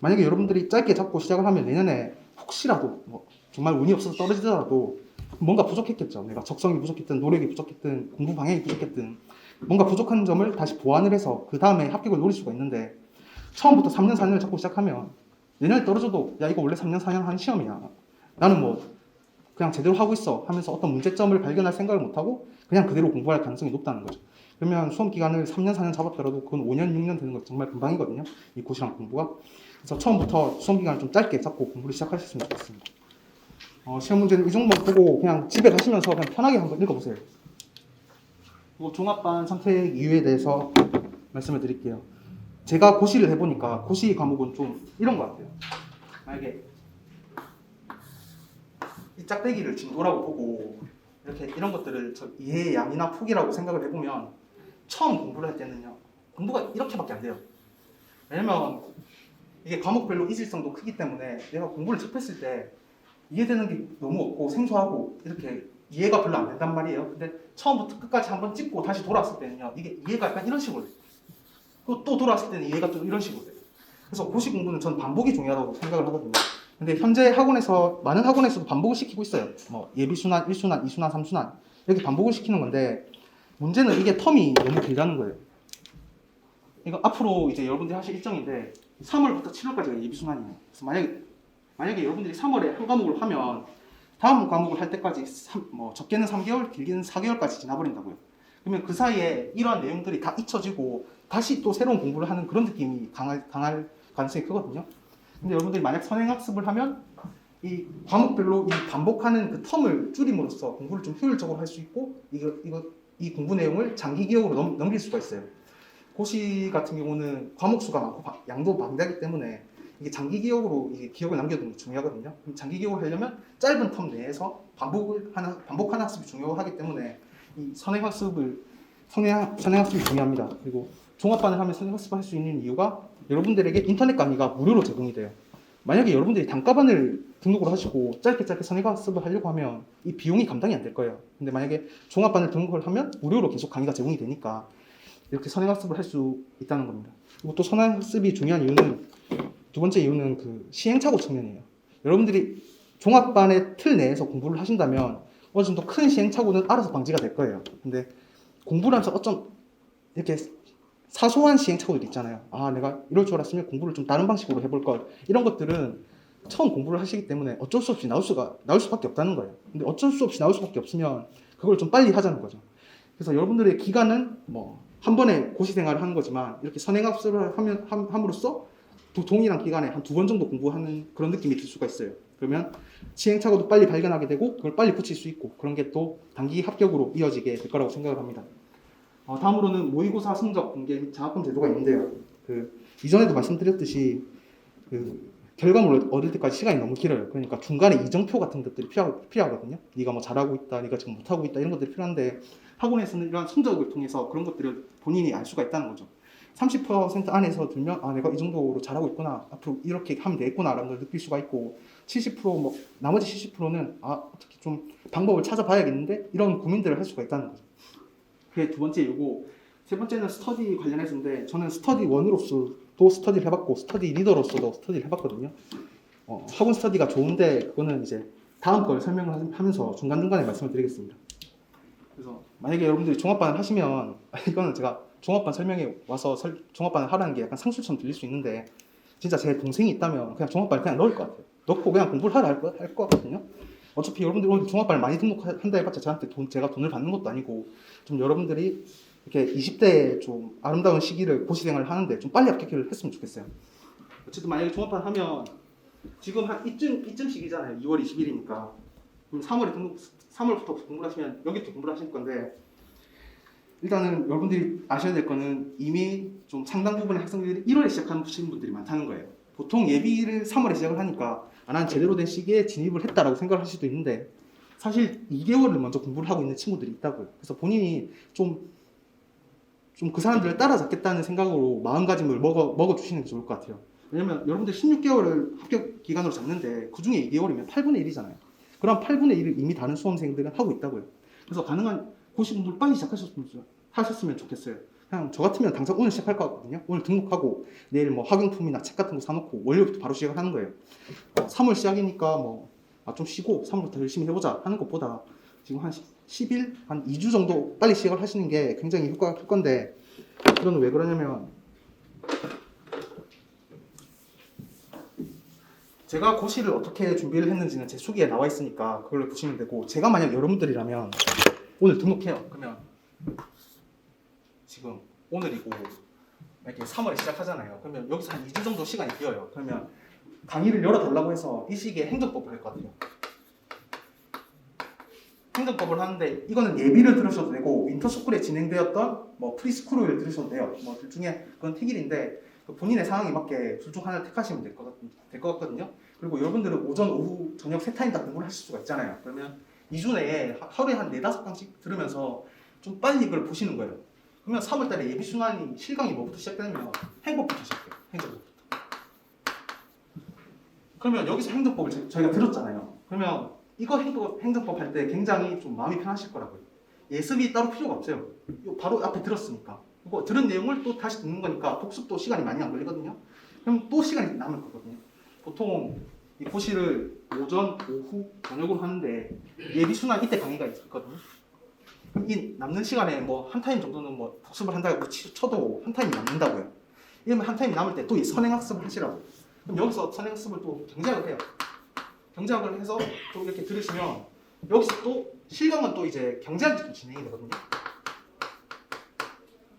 만약에 여러분들이 짧게 잡고 시작을 하면 내년에 혹시라도 뭐 정말 운이 없어서 떨어지더라도 뭔가 부족했겠죠. 내가 적성이 부족했든 노력이 부족했든 공부 방향이 부족했든 뭔가 부족한 점을 다시 보완을 해서 그 다음에 합격을 노릴 수가 있는데 처음부터 3년 4년을 잡고 시작하면 내년에 떨어져도 야 이거 원래 3년 4년 한 시험이야. 나는 뭐 그냥 제대로 하고 있어 하면서 어떤 문제점을 발견할 생각을 못하고 그냥 그대로 공부할 가능성이 높다는 거죠. 그러면 수험 기간을 3년 4년 잡았더라도 그건 5년 6년 되는 거 정말 금방이거든요. 이 고시랑 공부가. 그래서 처음부터 수험 기간을 좀 짧게 잡고 공부를 시작하셨으면 좋겠습니다. 시험 문제는 이 정도 보고 그냥 집에 가시면서 그냥 편하게 한번 읽어보세요. 그리고 종합반 선택 이유에 대해서 말씀을 드릴게요. 제가 고시를 해보니까 고시 과목은 좀 이런 것 같아요. 만약에 이 짝대기를 진도라고 보고 이렇게 이런 것들을 이해의 양이나 폭이라고 생각을 해보면 처음 공부를 할 때는요 공부가 이렇게밖에 안 돼요. 왜냐면 이게 과목별로 이질성도 크기 때문에 내가 공부를 접했을 때 이해되는 게 너무 없고 생소하고 이렇게 이해가 별로 안 된단 말이에요. 근데 처음부터 끝까지 한번 찍고 다시 돌아왔을 때는요 이게 이해가 약간 이런 식으로 돼요. 또 돌아왔을 때는 이해가 좀 이런 식으로 돼요. 그래서 고시 공부는 전 반복이 중요하다고 생각을 하거든요. 근데 현재 학원에서 많은 학원에서도 반복을 시키고 있어요. 뭐 예비순환, 1순환, 2순환, 3순환 이렇게 반복을 시키는 건데 문제는 이게 텀이 너무 길다는 거예요. 이거 앞으로 이제 여러분들이 하실 일정인데 3월부터 7월까지가 예비순환이에요. 그래서 만약에 여러분들이 3월에 한 과목을 하면 다음 과목을 할 때까지 뭐 적게는 3개월, 길게는 4개월까지 지나버린다고요. 그러면 그 사이에 이러한 내용들이 다 잊혀지고 다시 또 새로운 공부를 하는 그런 느낌이 강할 가능성이 크거든요. 근데 여러분들이 만약 선행학습을 하면 이 과목별로 이 반복하는 그 텀을 줄임으로써 공부를 좀 효율적으로 할 수 있고 이 공부 내용을 장기 기억으로 넘길 수가 있어요. 고시 같은 경우는 과목 수가 많고 양도 방대하기 때문에 이게 장기 기억으로 이게 기억을 남겨두는 게 중요하거든요. 그럼 장기 기억을 하려면 짧은 텀 내에서 반복하는 학습이 중요하기 때문에 이 선행학습이 중요합니다. 그리고 종합반을 하면 선행학습을 할 수 있는 이유가 여러분들에게 인터넷 강의가 무료로 제공이 돼요. 만약에 여러분들이 단가반을 등록을 하시고 짧게 선행학습을 하려고 하면 이 비용이 감당이 안 될 거예요. 근데 만약에 종합반을 등록을 하면 무료로 계속 강의가 제공이 되니까 이렇게 선행학습을 할 수 있다는 겁니다. 그리고 또 선행학습이 중요한 이유는 두 번째 이유는 그 시행착오 측면이에요. 여러분들이 종합반의 틀 내에서 공부를 하신다면 어느 정도 큰 시행착오는 알아서 방지가 될 거예요. 근데 공부를 하면서 어쩜 이렇게 사소한 시행착오들이 있잖아요. 아, 내가 이럴 줄 알았으면 공부를 좀 다른 방식으로 해볼 걸. 이런 것들은 처음 공부를 하시기 때문에 어쩔 수 없이 나올 수밖에 없다는 거예요. 근데 어쩔 수 없이 나올 수밖에 없으면 그걸 좀 빨리 하자는 거죠. 그래서 여러분들의 기간은 뭐 한 번에 고시 생활을 하는 거지만 이렇게 선행학습을 함으로써 동일한 기간에 한 2번 정도 공부하는 그런 느낌이 들 수가 있어요. 그러면 시행착오도 빨리 발견하게 되고 그걸 빨리 고칠 수 있고 그런 게 또 단기 합격으로 이어지게 될 거라고 생각을 합니다. 다음으로는 모의고사 성적 공개 및 장학금 제도가 있는데요. 이전에도 말씀드렸듯이 결과물을 얻을 때까지 시간이 너무 길어요. 그러니까 중간에 이정표 같은 것들이 필요하거든요. 네가 뭐 잘하고 있다, 네가 지금 못하고 있다 이런 것들이 필요한데 학원에서는 이러한 성적을 통해서 그런 것들을 본인이 알 수가 있다는 거죠. 30% 안에서 들면 아 내가 이 정도로 잘하고 있구나, 앞으로 이렇게 하면 되겠구나 라는 걸 느낄 수가 있고 70% 나머지 70%는 어떻게 좀 방법을 찾아봐야겠는데 이런 고민들을 할 수가 있다는 거죠. 그게 두 번째 이유고 세 번째는 스터디 관련해서인데 저는 스터디 원으로서도 스터디를 해봤고 스터디 리더로서도 스터디를 해봤거든요. 학원 스터디가 좋은데 그거는 이제 다음 걸 설명을 하면서 중간중간에 말씀을 드리겠습니다. 그래서 만약에 여러분들이 종합반을 하시면 이거는 제가 종합반 설명에 와서 종합반을 하라는 게 약간 상술처럼 들릴 수 있는데 진짜 제 동생이 있다면 그냥 종합반에 그냥 넣을 것 같아요. 넣고 그냥 공부를 하라 할 것 같거든요. 어차피 여러분들 오늘 종합반에 많이 등록한다 해봤자 저한테 제가 돈을 받는 것도 아니고 좀 여러분들이 이렇게 20대에 좀 아름다운 시기를 고시생활을 하는데 좀 빨리 합격을 했으면 좋겠어요. 어쨌든 만약에 종합반 하면 지금 한 이쯤 시기잖아요. 2월 20일이니까. 그럼 3월부터 공부를 하시면 여기부터 공부를 하실 건데 일단은 여러분들이 아셔야 될 거는 이미 좀 상당 부분의 학생들이 1월에 시작하는 분들이 많다는 거예요. 보통 예비를 3월에 시작을 하니까 난 제대로 된 시기에 진입을 했다라고 생각을 할 수도 있는데 사실 2개월을 먼저 공부를 하고 있는 친구들이 있다고요. 그래서 본인이 좀 그 사람들을 따라잡겠다는 생각으로 마음가짐을 먹어주시는 게 좋을 것 같아요. 왜냐면 여러분들 16개월을 합격 기간으로 잡는데 그 중에 2개월이면 8분의 1이잖아요. 그럼 8분의 1을 이미 다른 수험생들은 하고 있다고요. 그래서 가능한 고시 공부를 빨리 시작하셨으면 좋겠어요. 그냥 저 같으면 당장 오늘 시작할 것 같거든요. 오늘 등록하고 내일 뭐 학용품이나 책 같은 거 사놓고 월요일부터 바로 시작을 하는 거예요. 3월 시작이니까 좀 쉬고 3월부터 열심히 해보자 하는 것보다 지금 한 10일, 한 2주 정도 빨리 시작을 하시는 게 굉장히 효과가 클 건데 그거는 왜 그러냐면 제가 고시를 어떻게 준비를 했는지는 제 수기에 나와 있으니까 그걸로 보시면 되고 제가 만약 여러분들이라면 오늘 등록해요. 그러면 지금 오늘이고 이렇게 3월에 시작하잖아요. 그러면 여기서 한 2주 정도 시간이 비어요. 그러면 강의를 열어달라고 해서 이 시기에 행정법을 할 것 같아요. 행정법을 하는데 이거는 예비를 들으셔도 되고 윈터스쿨에 진행되었던 프리스쿨을 들으셔도 돼요. 둘 중에 그건 택일인데 본인의 상황에 맞게 둘 중 하나를 택하시면 될 것 같거든요. 그리고 여러분들은 오전, 오후, 저녁 3타임 다 공부를 하실 수가 있잖아요. 그러면 2주 내에 하루에 한 4-5강씩 들으면서 좀 빨리 이걸 보시는 거예요. 그러면 3월달에 예비순환이 실강이 뭐부터 시작되냐면 행법부터 시작해요. 행정법부터. 그러면 여기서 행정법을 저희가 들었잖아요. 그러면 이거 행정법 할 때 굉장히 좀 마음이 편하실 거라고요. 예습이 따로 필요가 없어요. 바로 앞에 들었으니까. 이거 들은 내용을 또 다시 듣는 거니까 복습도 시간이 많이 안 걸리거든요. 그럼 또 시간이 남을 거거든요. 보통 이 고시를 오전, 오후, 저녁으로 하는데 예비순환 이때 강의가 있거든요. 그럼 이 남는 시간에 한 타임 정도는 복습을 한다고 쳐도 한 타임이 남는다고요. 이러면 한 타임이 남을 때 또 선행학습을 하시라고. 그럼 여기서 선행학습을 또 경제학을 해요. 경제학을 해서 또 이렇게 들으시면 여기서 또 실강은 또 이제 경제학이 또 진행이 되거든요.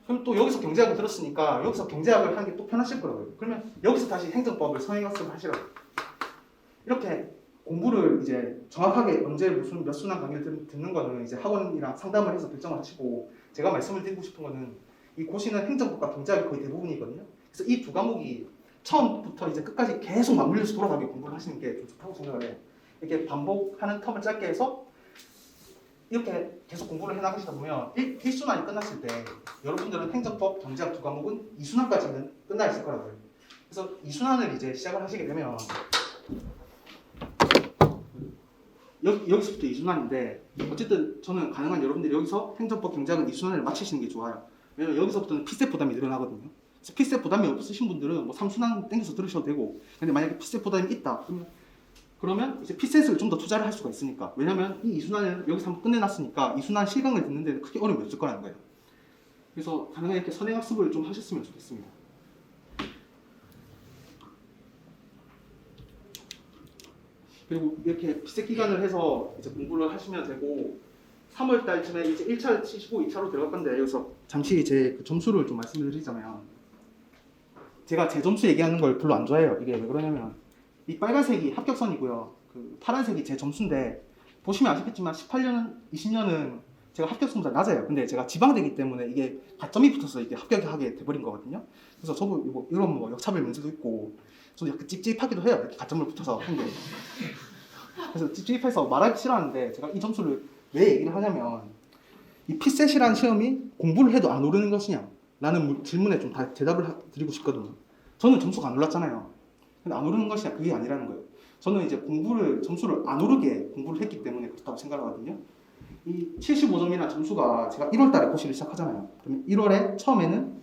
그럼 또 여기서 경제학을 들었으니까 여기서 경제학을 하는 게 또 편하실 거라고요. 그러면 여기서 다시 행정법을 선행학습을 하시라고. 이렇게 공부를 이제 정확하게 언제 무슨 몇 순환 강의를 듣는 거는 이제 학원이랑 상담을 해서 결정을 하시고 제가 말씀을 드리고 싶은 거는 이 고시는 행정법과 경제학이 거의 대부분이거든요. 그래서 이 두 과목이 처음부터 이제 끝까지 계속 맞물려서 돌아가게 공부를 하시는 게 좀 좋다고 생각을 해요. 이렇게 반복하는 텀을 짧게 해서 이렇게 계속 공부를 해나가시다 보면 1순환이 끝났을 때 여러분들은 행정법, 경제학 두 과목은 2순환까지는 끝나 있을 거라고요. 그래서 2순환을 이제 시작을 하시게 되면 여기서부터 2순환인데 어쨌든 저는 가능한 여러분들이 여기서 행정법, 경제학은 2순환을 마치시는 게 좋아요. 왜냐면 여기서부터는 피세 부담이 늘어나거든요. 그래서 피세 부담이 없으신 분들은 3순환 땡겨서 들으셔도 되고 근데 만약에 피세 부담이 있다 그러면 이제 피셋을 좀 더 투자를 할 수가 있으니까 왜냐면 이 2순환을 여기서 한번 끝내놨으니까 2순환 실강을 듣는 데는 크게 어려움이 없을 거라는 거예요. 그래서 가능한 이렇게 선행학습을 좀 하셨으면 좋겠습니다. 그리고 이렇게 피셋 기간을 해서 이제 공부를 하시면 되고 3월 달쯤에 이제 1차를 치시고 2차로 들어갈 건데 여기서 잠시 제 그 점수를 좀 말씀드리자면 제가 제 점수 얘기하는 걸 별로 안 좋아해요. 이게 왜 그러냐면 이 빨간색이 합격선이고요. 그 파란색이 제 점수인데 보시면 아시겠지만 18년, 20년은 제가 합격선보다 낮아요. 근데 제가 지방대기 때문에 이게 가점이 붙어서 이게 합격하게 돼버린 거거든요. 그래서 저도 이런 역차별 문제도 있고 저도 약간 찝찝하기도 해요. 이렇게 가점을 붙어서 한 게. 그래서 찝찝해서 말하기 싫어하는데 제가 이 점수를 왜 얘기를 하냐면 이 피셋이라는 시험이 공부를 해도 안 오르는 것이냐 라는 질문에 좀 대답을 드리고 싶거든요. 저는 점수가 안 올랐잖아요. 근데 안 오르는 것이냐 그게 아니라는 거예요. 저는 이제 점수를 안 오르게 공부를 했기 때문에 그렇다고 생각하거든요. 이 75점이나 점수가 제가 1월 달에 고시를 시작하잖아요. 그러면 1월에 처음에는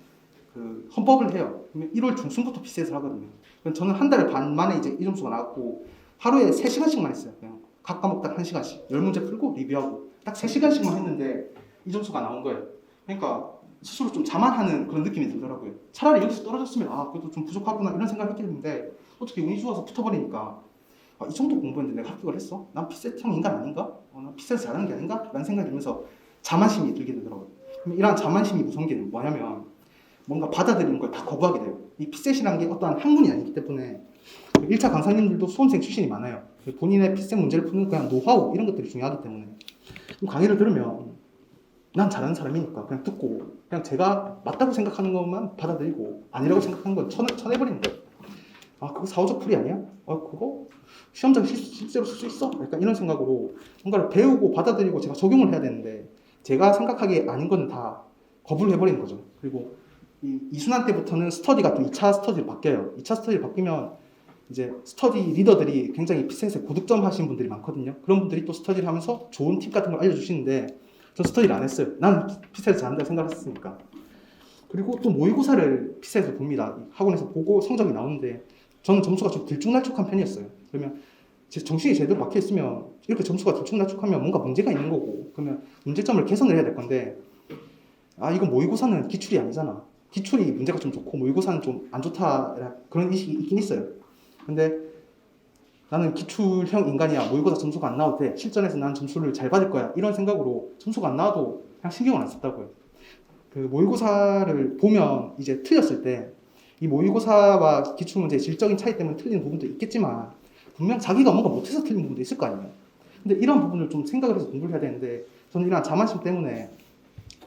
그 헌법을 해요. 그러면 1월 중순부터 피셋을 하거든요. 그럼 저는 한 달 반 만에 이제 이 점수가 나왔고 하루에 3시간씩만 했어요. 그냥 각 과목 딱 1시간씩 10문제 풀고 리뷰하고 딱 3시간씩만 했는데 이 점수가 나온 거예요. 그러니까 스스로 좀 자만하는 그런 느낌이 들더라고요. 차라리 여기서 떨어졌으면 그래도 좀 부족하구나 이런 생각을 했겠는데 어떻게 운이 좋아서 붙어버리니까 이 정도 공부했는데 내가 합격을 했어? 난 피셋형 인간 아닌가? 난 피셋 잘하는 게 아닌가? 라는 생각이 들면서 자만심이 들게 되더라고요. 그럼 이러한 자만심이 무서운 게 뭐냐면 뭔가 받아들이는 걸 다 거부하게 돼요. 이 피셋이라는 게 어떠한 학문이 아니기 때문에 1차 강사님들도 수험생 출신이 많아요. 본인의 피셋 문제를 푸는 그냥 노하우 이런 것들이 중요하기 때문에 강의를 들으면 난 잘하는 사람이니까 그냥 듣고 그냥 제가 맞다고 생각하는 것만 받아들이고 아니라고 생각하는 건 쳐내버리는 거예요. 그거 사후적 풀이 아니야? 그거 시험장 실제로 쓸 수 있어? 약간 이런 생각으로 뭔가를 배우고 받아들이고 제가 적용을 해야 되는데 제가 생각하기에 아닌 거는 다 거부를 해버리는 거죠. 그리고 이순환 때부터는 스터디가 또 2차 스터디로 바뀌어요. 2차 스터디로 바뀌면 이제 스터디 리더들이 굉장히 피셋에 고득점 하신 분들이 많거든요. 그런 분들이 또 스터디를 하면서 좋은 팁 같은 걸 알려주시는데 전 스터디를 안 했어요. 나는 피셋을 잘한다고 생각을 했으니까. 그리고 또 모의고사를 피셋에서 봅니다. 학원에서 보고 성적이 나오는데 저는 점수가 좀 들쭉날쭉한 편이었어요. 그러면 제 정신이 제대로 막혀 있으면 이렇게 점수가 들쭉날쭉하면 뭔가 문제가 있는 거고 그러면 문제점을 개선을 해야 될 건데 이거 모의고사는 기출이 아니잖아. 기출이 문제가 좀 좋고 모의고사는 좀 안 좋다 그런 인식이 있긴 있어요. 근데 나는 기출형 인간이야. 모의고사 점수가 안 나와도 돼. 실전에서 난 점수를 잘 받을 거야. 이런 생각으로 점수가 안 나와도 그냥 신경을 안 썼다고요. 그 모의고사를 보면 이제 틀렸을 때 이 모의고사와 기출문제의 질적인 차이 때문에 틀리는 부분도 있겠지만 분명 자기가 뭔가 못해서 틀린 부분도 있을 거 아니에요. 근데 이런 부분을 좀 생각을 해서 공부를 해야 되는데 저는 이런 자만심 때문에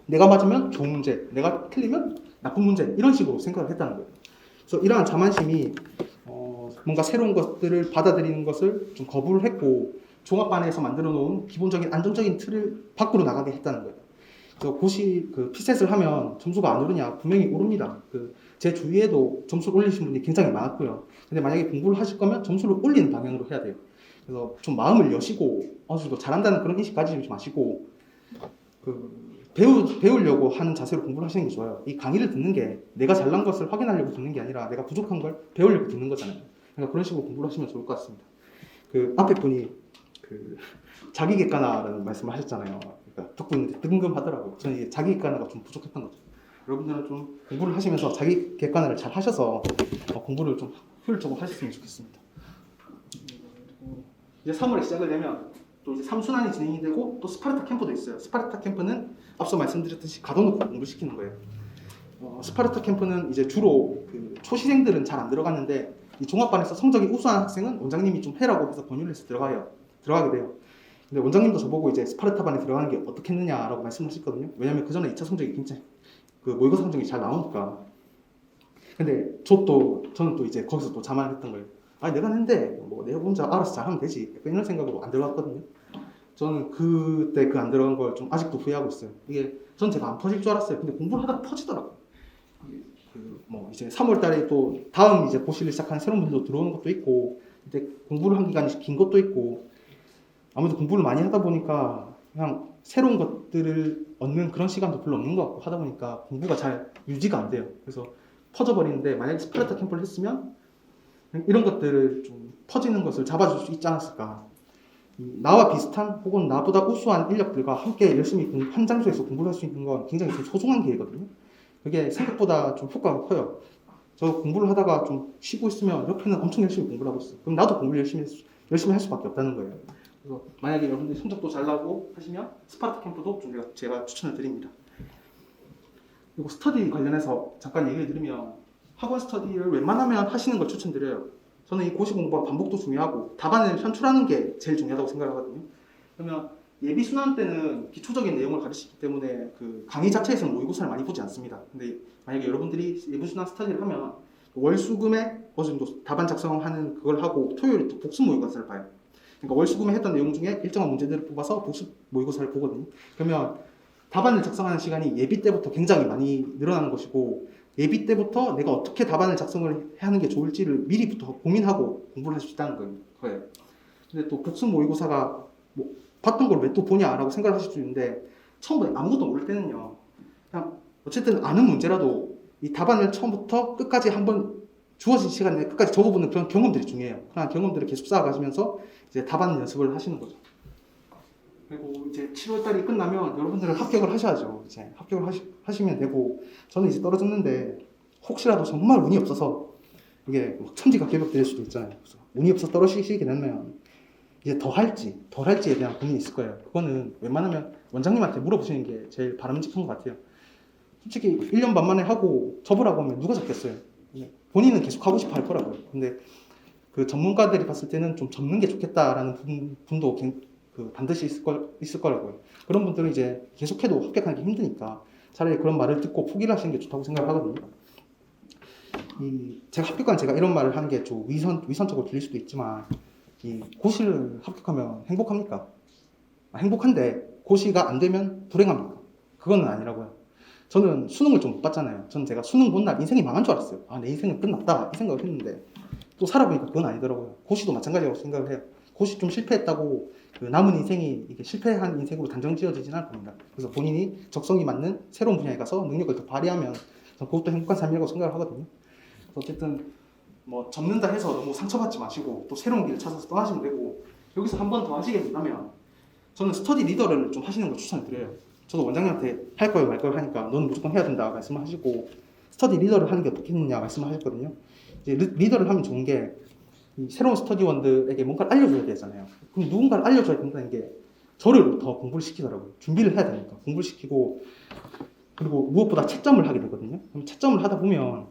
내가 맞으면 좋은 문제, 내가 틀리면 나쁜 문제 이런 식으로 생각을 했다는 거예요. 그래서 이러한 자만심이 뭔가 새로운 것들을 받아들이는 것을 좀 거부를 했고 종합반에서 만들어 놓은 기본적인 안정적인 틀을 밖으로 나가게 했다는 거예요. 그래서 피셋을 하면 점수가 안 오르냐? 분명히 오릅니다. 제 주위에도 점수를 올리신 분이 굉장히 많았고요. 근데 만약에 공부를 하실 거면 점수를 올리는 방향으로 해야 돼요. 그래서 좀 마음을 여시고 어느 정도 잘한다는 그런 인식 가지지 마시고 배우려고 하는 자세로 공부를 하시는 게 좋아요. 이 강의를 듣는 게 내가 잘난 것을 확인하려고 듣는 게 아니라 내가 부족한 걸 배우려고 듣는 거잖아요. 그러니까 그런 식으로 공부를 하시면 좋을 것 같습니다. 앞에 분이 자기 객관화라는 말씀을 하셨잖아요. 그러니까 듣고 있는데 뜬금하더라고요. 저는 이게 자기 객관화가 좀 부족했던 거죠. 여러분들은 좀 공부를 하시면서 자기 객관화를 잘 하셔서 공부를 좀 효율적으로 하셨으면 좋겠습니다. 이제 3월에 시작을 되면 또 이제 3순환이 진행이 되고 또 스파르타 캠프도 있어요. 스파르타 캠프는 앞서 말씀드렸듯이 가둬놓고 공부시키는 거예요. 스파르타 캠프는 이제 주로 초시생들은 잘 안 들어갔는데 이 종합반에서 성적이 우수한 학생은 원장님이 좀 해라고 해서 권유를 해서 들어가게 돼요. 근데 원장님도 저보고 이제 스파르타반에 들어가는 게 어떻겠느냐라고 말씀하셨거든요. 왜냐면 그 전에 2차 성적이 굉장히 모의고사 성적이 잘 나오니까. 근데 저는 또 이제 거기서 또 자만을 했던 거예요. 내가 했는데 내가 혼자 알아서 잘하면 되지. 이런 생각으로 안 들어갔거든요. 저는 그때 안 들어간 걸 좀 아직도 후회하고 있어요. 전 제가 안 퍼질 줄 알았어요. 근데 공부를 하다가 퍼지더라고요. 이제 3월달에 또 다음 이제 고시를 시작한 새로운 분들도 들어오는 것도 있고, 이제 공부를 한 기간이 긴 것도 있고, 아무래도 공부를 많이 하다 보니까 그냥 새로운 것들을 얻는 그런 시간도 별로 없는 것 같고 하다 보니까 공부가 잘 유지가 안 돼요. 그래서 퍼져버리는데 만약에 스파르타 캠프를 했으면 이런 것들을 좀 퍼지는 것을 잡아줄 수 있지 않았을까. 나와 비슷한 혹은 나보다 우수한 인력들과 함께 열심히 한 장소에서 공부를 할 수 있는 건 굉장히 좀 소중한 기회거든요. 그게 생각보다 좀 효과가 커요. 저 공부를 하다가 좀 쉬고 있으면 옆에는 엄청 열심히 공부를 하고 있어요. 그럼 나도 공부를 열심히 할 수밖에 없다는 거예요. 그래서 만약에 여러분들이 성적도 잘 나고 하시면 스파르타 캠프도 좀 제가 추천을 드립니다. 그리고 스터디 관련해서 잠깐 얘기를 드리면 학원 스터디를 웬만하면 하시는 걸 추천드려요. 저는 이 고시 공부와 반복도 중요하고 답안을 현출하는 게 제일 중요하다고 생각하거든요. 그러면 예비 순환 때는 기초적인 내용을 가르치기 때문에 강의 자체에서는 모의고사를 많이 보지 않습니다. 근데 만약에 여러분들이 예비 순환 스터디를 하면 월수금에 어느 정도 답안 작성하는 그걸 하고 토요일에 또 복습 모의고사를 봐요. 그러니까 월수금에 했던 내용 중에 일정한 문제들을 뽑아서 복습 모의고사를 보거든요. 그러면 답안을 작성하는 시간이 예비 때부터 굉장히 많이 늘어나는 것이고, 예비 때부터 내가 어떻게 답안을 작성을 하는 게 좋을지를 미리부터 고민하고 공부를 할 수 있다는 거예요. 근데 또 복습 모의고사가 봤던 걸 왜 또 보냐라고 생각을 하실 수 있는데, 처음부터 아무것도 모를 때는요, 그냥 어쨌든 아는 문제라도 이 답안을 처음부터 끝까지 한번 주어진 시간 내에 끝까지 적어보는 그런 경험들이 중요해요. 그런 경험들을 계속 쌓아가시면서 이제 답안 연습을 하시는 거죠. 그리고 이제 7월 달이 끝나면 여러분들은 합격을 하셔야죠. 이제 합격을 하시면 되고, 저는 이제 떨어졌는데 혹시라도 정말 운이 없어서 이게 막 천지가 개벽될 수도 있잖아요. 그래서 운이 없어서 떨어지시게 되면 이제 더 할지 덜 할지에 대한 고민이 있을 거예요. 그거는 웬만하면 원장님한테 물어보시는 게 제일 바람직한 것 같아요. 솔직히 1년 반 만에 하고 접으라고 하면 누가 접겠어요? 본인은 계속 하고 싶어 할 거라고요. 근데 그 전문가들이 봤을 때는 좀 접는 게 좋겠다라는 분도 반드시 있을 거라고요. 그런 분들은 이제 계속해도 합격하기 힘드니까 차라리 그런 말을 듣고 포기를 하시는 게 좋다고 생각하거든요. 제가 합격한 제가 이런 말을 하는 게 좀 위선적으로 들릴 수도 있지만, 이 고시를 합격하면 행복합니까? 행복한데 고시가 안 되면 불행합니까? 그거는 아니라고요. 저는 수능을 좀 못 봤잖아요. 저는 제가 수능 본 날 인생이 망한 줄 알았어요. 내 인생은 끝났다 이 생각을 했는데 또 살아보니까 그건 아니더라고요. 고시도 마찬가지라고 생각을 해요. 고시 좀 실패했다고 그 남은 인생이 이게 실패한 인생으로 단정 지어지진 않을 겁니다. 그래서 본인이 적성이 맞는 새로운 분야에 가서 능력을 더 발휘하면 저는 그것도 행복한 삶이라고 생각을 하거든요. 어쨌든 뭐 접는다 해서 너무 상처받지 마시고 또 새로운 길을 찾아서 떠나시면 되고, 여기서 한 번 더 하시게 된다면 저는 스터디 리더를 좀 하시는 걸 추천드려요. 저도 원장님한테 할 거예요 말 거예요 하니까 너는 무조건 해야 된다 말씀을 하시고, 스터디 리더를 하는 게 어떻겠느냐 말씀을 하셨거든요. 이제 리더를 하면 좋은 게 이 새로운 스터디원들에게 뭔가를 알려줘야 되잖아요. 그럼 누군가를 알려줘야 된다는 게 저를 더 공부를 시키더라고요. 준비를 해야 되니까 공부를 시키고, 그리고 무엇보다 채점을 하게 되거든요. 그럼 채점을 하다 보면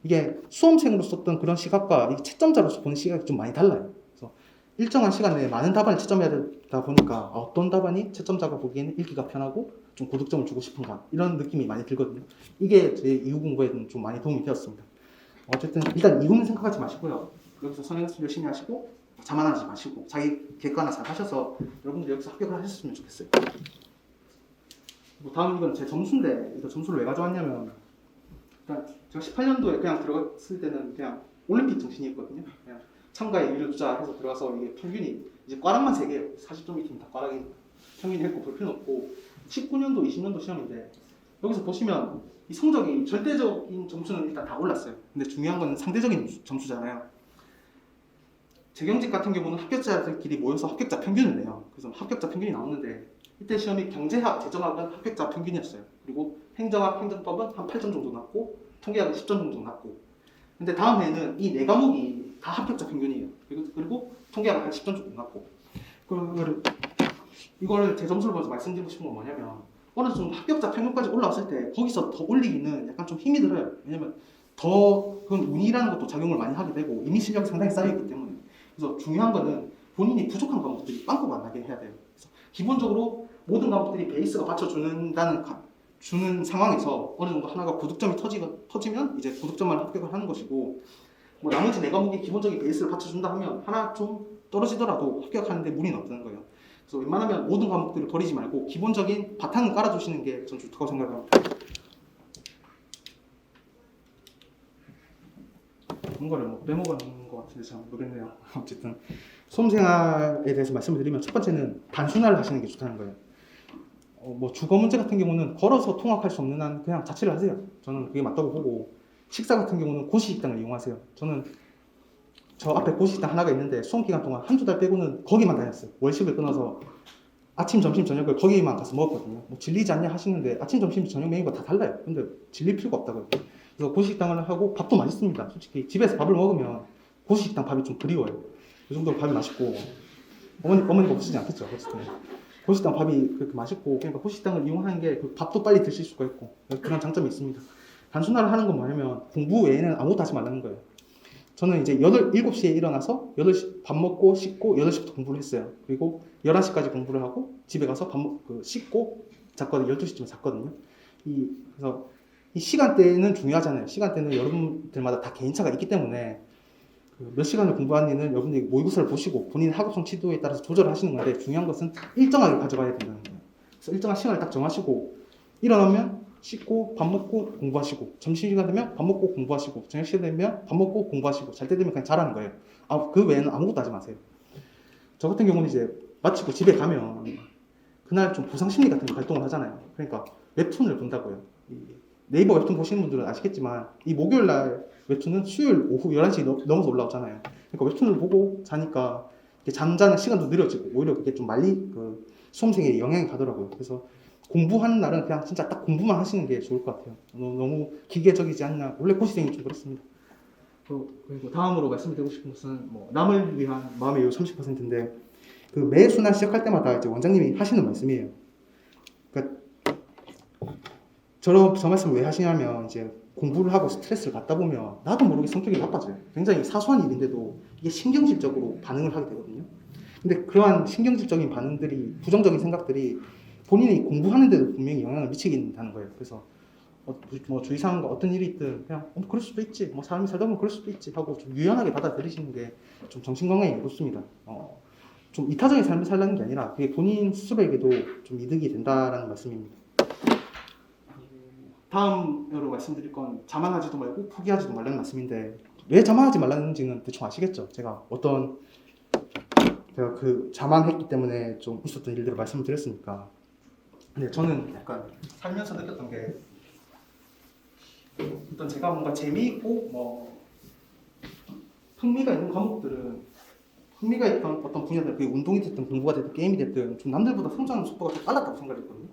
이게 수험생으로 썼던 그런 시각과 이 채점자로서 보는 시각이 좀 많이 달라요. 그래서 일정한 시간 내에 많은 답안을 채점해야 되다 보니까 어떤 답안이 채점자가 보기에는 읽기가 편하고 좀 고득점을 주고 싶은가, 이런 느낌이 많이 들거든요. 이게 제 이후 공부에는 좀 많이 도움이 되었습니다. 어쨌든 일단 이후는 생각하지 마시고요. 여기서 선행학습 열심히 하시고 자만하지 마시고 자기 객관화 잘 하셔서 여러분들 여기서 합격을 하셨으면 좋겠어요. 다음 이건 제 점수인데, 이거 점수를 왜 가져왔냐면, 일단 제가 18년도에 그냥 들어갔을 때는 그냥 올림픽 정신이었거든요. 그냥 참가에 의의를 두자 해서 들어가서 이게 평균이 이제 과락만 3개예요. 40점 이상 다 과락이 평균이 했고 볼펜 없고, 19년도 20년도 시험인데 여기서 보시면 이 성적이 절대적인 점수는 일단 다 올랐어요. 근데 중요한 건 상대적인 점수잖아요. 재경직 같은 경우는 합격자들끼리 모여서 합격자 평균을 내요. 그래서 합격자 평균이 나오는데 이때 시험이 경제학, 재정학은 합격자 평균이었어요. 그리고 행정학, 행정법은 한 8점 정도 났고 통계학은 10점 정도 났고, 근데 다음 해에는 이 4과목이 다 합격자 평균이에요. 그리고 통계학은 한 10점 정도 났고, 이걸 제 점수를 보면서 말씀드리고 싶은 건 뭐냐면, 어느 정도 합격자 평균까지 올라왔을 때 거기서 더 올리기는 약간 좀 힘이 들어요. 왜냐면 더 그건 운이라는 것도 작용을 많이 하게 되고 이미 실력이 상당히 쌓여있기 때문에. 그래서 중요한 거는 본인이 부족한 과목들이 빵꾸가 안 나게 해야 돼요. 그래서 기본적으로 모든 과목들이 베이스가 주는 상황에서 어느 정도 하나가 고득점이 터지면 이제 고득점만 합격을 하는 것이고, 뭐 나머지 4과목이 기본적인 베이스를 받쳐준다 하면 하나 좀 떨어지더라도 합격하는데 무리는 없다는 거예요. 그래서 웬만하면 모든 과목들을 버리지 말고 기본적인 바탕을 깔아주시는 게 전 좋다고 생각합니다. 뭔가를 뭐 빼먹은 것 같은데 잘 모르겠네요. 어쨌든 수험생활에 대해서 말씀을 드리면, 첫 번째는 단순화를 하시는 게 좋다는 거예요. 뭐 주거 문제 같은 경우는 걸어서 통학할 수 없는 한 그냥 자취를 하세요. 저는 그게 맞다고 보고, 식사 같은 경우는 고시식당을 이용하세요. 저는 저 앞에 고시식당 하나가 있는데 수험 기간 동안 한두 달 빼고는 거기만 다녔어요. 월식을 끊어서 아침, 점심, 저녁을 거기만 가서 먹었거든요. 뭐 질리지 않냐 하시는데 아침, 점심, 저녁 메뉴가 다 달라요. 근데 질릴 필요가 없다고요. 그래서 고시식당을 하고 밥도 맛있습니다. 솔직히 집에서 밥을 먹으면 고시식당 밥이 좀 그리워요. 그 정도로 밥이 맛있고, 어머니가 없으시지 않겠죠. 어쨌든 고시식당 밥이 그렇게 맛있고, 그러니까 고시식당을 이용하는 게 그 밥도 빨리 드실 수가 있고 그런 장점이 있습니다. 단순화를 하는 건 뭐냐면 공부 외에는 아무것도 하지 말라는 거예요. 저는 이제 7시에 일어나서 8시 밥 먹고 씻고 8시부터 공부를 했어요. 그리고 11시까지 공부를 하고 집에 가서 씻고 잤거든요. 12시쯤에 잤거든요. 그래서 이 시간대는 중요하잖아요. 시간대는 여러분들마다 다 개인차가 있기 때문에 몇 시간을 공부하는지는 여러분들이 모의고사를 보시고 본인 학업 성취도에 따라서 조절하시는 건데, 중요한 것은 일정하게 가져가야 된다는 거예요. 그래서 일정한 시간을 딱 정하시고, 일어나면 씻고 밥 먹고 공부하시고, 점심시간 되면 밥 먹고 공부하시고, 저녁시간 되면 밥 먹고 공부하시고, 잘 때 되면 그냥 자라는 거예요. 그 외에는 아무것도 하지 마세요. 저 같은 경우는 이제 마치고 집에 가면 그날 좀 보상심리 같은 거 활동을 하잖아요. 그러니까 웹툰을 본다고요. 네이버 웹툰 보시는 분들은 아시겠지만 이 목요일날 웹툰은 수요일 오후 11시 넘어서 올라오잖아요. 그러니까 웹툰을 보고 자니까 잠자는 시간도 느려지고, 오히려 그게 좀 수험생에 영향이 가더라고요. 그래서 공부하는 날은 그냥 진짜 딱 공부만 하시는 게 좋을 것 같아요. 너무 기계적이지 않나. 원래 고시생이 좀 그렇습니다. 그리고 다음으로 말씀드리고 싶은 것은 뭐 남을 위한 마음의 여유 30%인데 그 매 순환 시작할 때마다 이제 원장님이 하시는 말씀이에요. 그러니까 저 말씀을 왜 하시냐면 이제 공부를 하고 스트레스를 받다 보면 나도 모르게 성격이 나빠져요. 굉장히 사소한 일인데도 이게 신경질적으로 반응을 하게 되거든요. 근데 그러한 신경질적인 반응들이 부정적인 생각들이 본인이 공부하는데도 분명히 영향을 미치긴다는 거예요. 그래서 뭐 주위 상황과 어떤 일이 있든 그냥 그럴 수도 있지, 뭐 사람이 살다 보면 그럴 수도 있지 하고 좀 유연하게 받아들이시는 게 좀 정신 건강에 좋습니다. 좀 이타적인 삶을 살라는 게 아니라 그게 본인 스스로에게도 좀 이득이 된다라는 말씀입니다. 다음으로 말씀드릴 건 자만하지도 말고 포기하지도 말라는 말씀인데 왜 자만하지 말라는지는 대충 아시겠죠? 제가 그 자만했기 때문에 좀 있었던 일들을 말씀을 드렸으니까. 근데 저는 약간 살면서 느꼈던 게 일단 제가 뭔가 재미있고 뭐 흥미가 있는 과목들은 흥미가 있던 어떤 분야들, 그게 운동이 됐든 공부가 됐든 게임이 됐든 좀 남들보다 성장 속도가 좀 빨랐다고 생각했거든요.